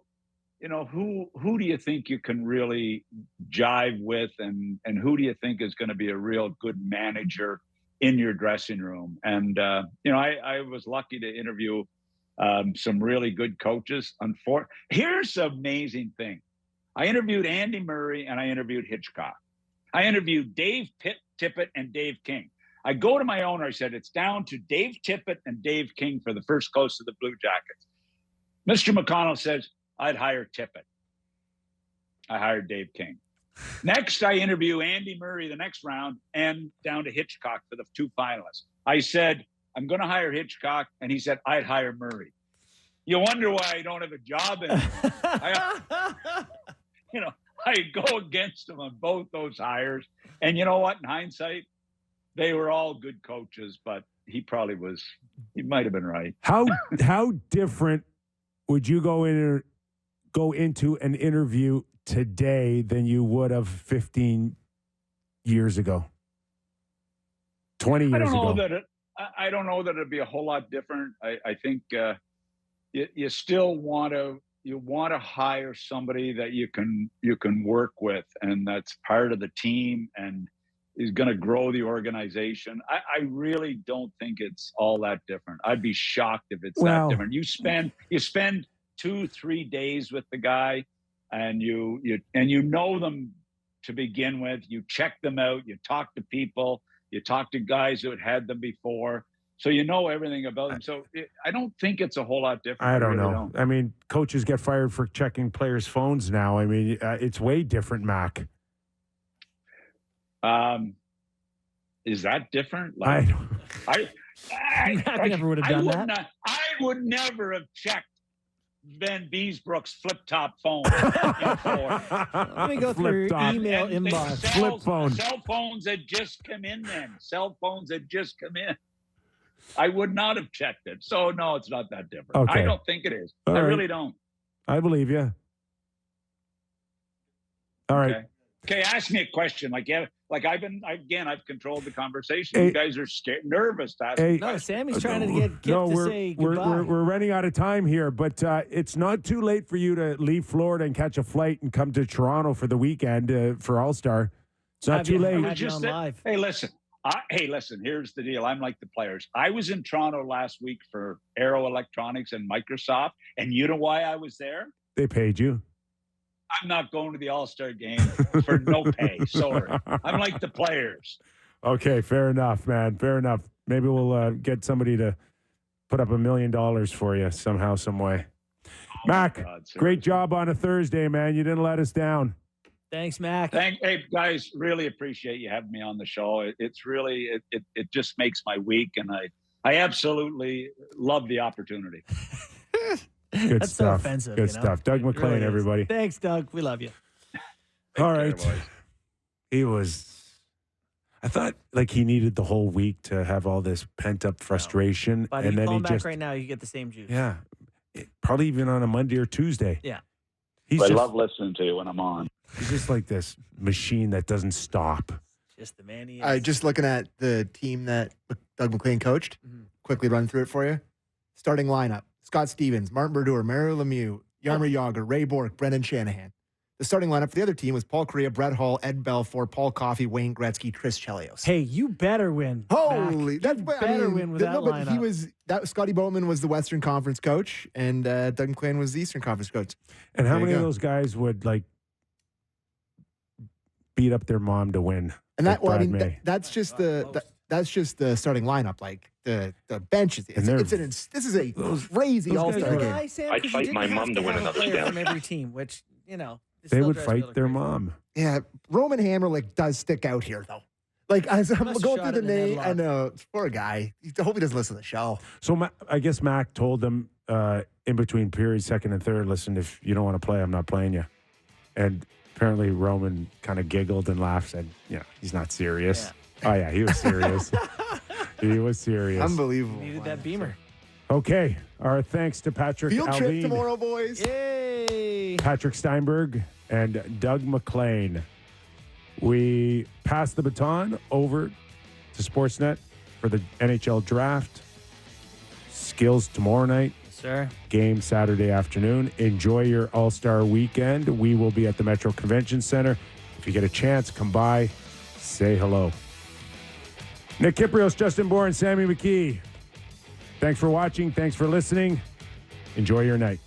who do you think you can really jive with, and who do you think is going to be a real good manager in your dressing room? And I was lucky to interview some really good coaches. Here's the amazing thing: I interviewed Andy Murray and I interviewed Hitchcock. I interviewed Dave Tippett and Dave King. I go to my owner. I said, it's down to Dave Tippett and Dave King for the first coast of the Blue Jackets. Mr. McConnell says, I'd hire Tippett. I hired Dave King. Next, I interview Andy Murray the next round and down to Hitchcock for the 2 finalists. I said, I'm going to hire Hitchcock. And he said, I'd hire Murray. You wonder why I don't have a job anymore. I go against him on both those hires. And you know what? In hindsight, they were all good coaches, but he might have been right. How different would you go into an interview today than you would have 15 years ago, 20 years ago? I don't know that it'd be a whole lot different. I think you still want to hire somebody that you can work with, and that's part of the team and is going to grow the organization. I really don't think it's all that different. I'd be shocked if it's that different. You spend 2-3 days with the guy, and you know them to begin with. You check them out. You talk to people. You talk to guys who had them before. So you know everything about them. So I don't think it's a whole lot different. I don't know. I mean, coaches get fired for checking players' phones now. I mean, it's way different, Mac. Is that different? I never would have done that. I would never have checked Van Beesbrook's flip-top phone. Let me go through your email inbox. Flip phone. Cell phones had just come in then. Cell phones had just come in. I would not have checked it. So, no, it's not that different. Okay. I don't think it is. All I right. really don't. I believe you. All right. Okay, ask me a question. I've controlled the conversation. You guys are nervous to ask me. No, Sammy's trying to get to say goodbye. We're running out of time here, but it's not too late for you to leave Florida and catch a flight and come to Toronto for the weekend for All-Star. It's not too late. Hey, listen. Here's the deal. I'm like the players. I was in Toronto last week for Aero Electronics and Microsoft, and you know why I was there? They paid you. I'm not going to the All-Star game for no pay. Sorry. I'm like the players. Okay, fair enough, man. Fair enough. Maybe we'll get somebody to put up $1 million for you somehow, some way. Mac, great job on a Thursday, man. You didn't let us down. Thanks, Mac. Hey, guys, really appreciate you having me on the show. It's really, it just makes my week, and I absolutely love the opportunity. Good That's stuff. so offensive. Good stuff. Doug MacLean, really everybody. Thanks, Doug. We love you. All right. He was. I thought like he needed the whole week to have all this pent up frustration, But and then he back just right now, you get the same juice. Yeah, probably even on a Monday or Tuesday. Yeah. I love listening to you when I'm on. He's just like this machine that doesn't stop. Just the man he is. Just looking at the team that Doug MacLean coached. Quickly run through it for you. Starting lineup. Scott Stevens, Martin Brodeur, Mario Lemieux, Jaromir Jagr, Ray Bourque, Brendan Shanahan. The starting lineup for the other team was Paul Kariya, Brett Hull, Ed Belfour, Paul Coffey, Wayne Gretzky, Chris Chelios. Hey, you better win. Holy, that's better win with that lineup. Scotty Bowman was the Western Conference coach, and Doug MacLean was the Eastern Conference coach. And how many of those guys would like beat up their mom to win? And that's just that's just the starting lineup. Like the bench is. This is a crazy All-Star game. I'd fight my mom to win another player from every team, which they would fight their mom. Yeah, Roman Hamrlik does stick out here though. Like as I'm going through the name, I know poor guy. I hope he doesn't listen to the show. So I guess Mac told them in between periods, second and third, listen, if you don't want to play, I'm not playing you. And apparently Roman kind of giggled and laughed, said, he's not serious. Yeah. Oh, yeah, he was serious. He was serious. Unbelievable. Needed that beamer. Okay. Our thanks to Patrik Field Allvin, trip tomorrow, boys. Yay. Patrik Steinberg, and Doug MacLean. We pass the baton over to Sportsnet for the NHL draft. Skills tomorrow night. Sir. Game Saturday afternoon. Enjoy your All-Star weekend. We will be at the Metro Convention Center. If you get a chance, come by, say hello. Nick Kypreos, Justin Bourne, Sammy McKee. Thanks for watching. Thanks for listening. Enjoy your night.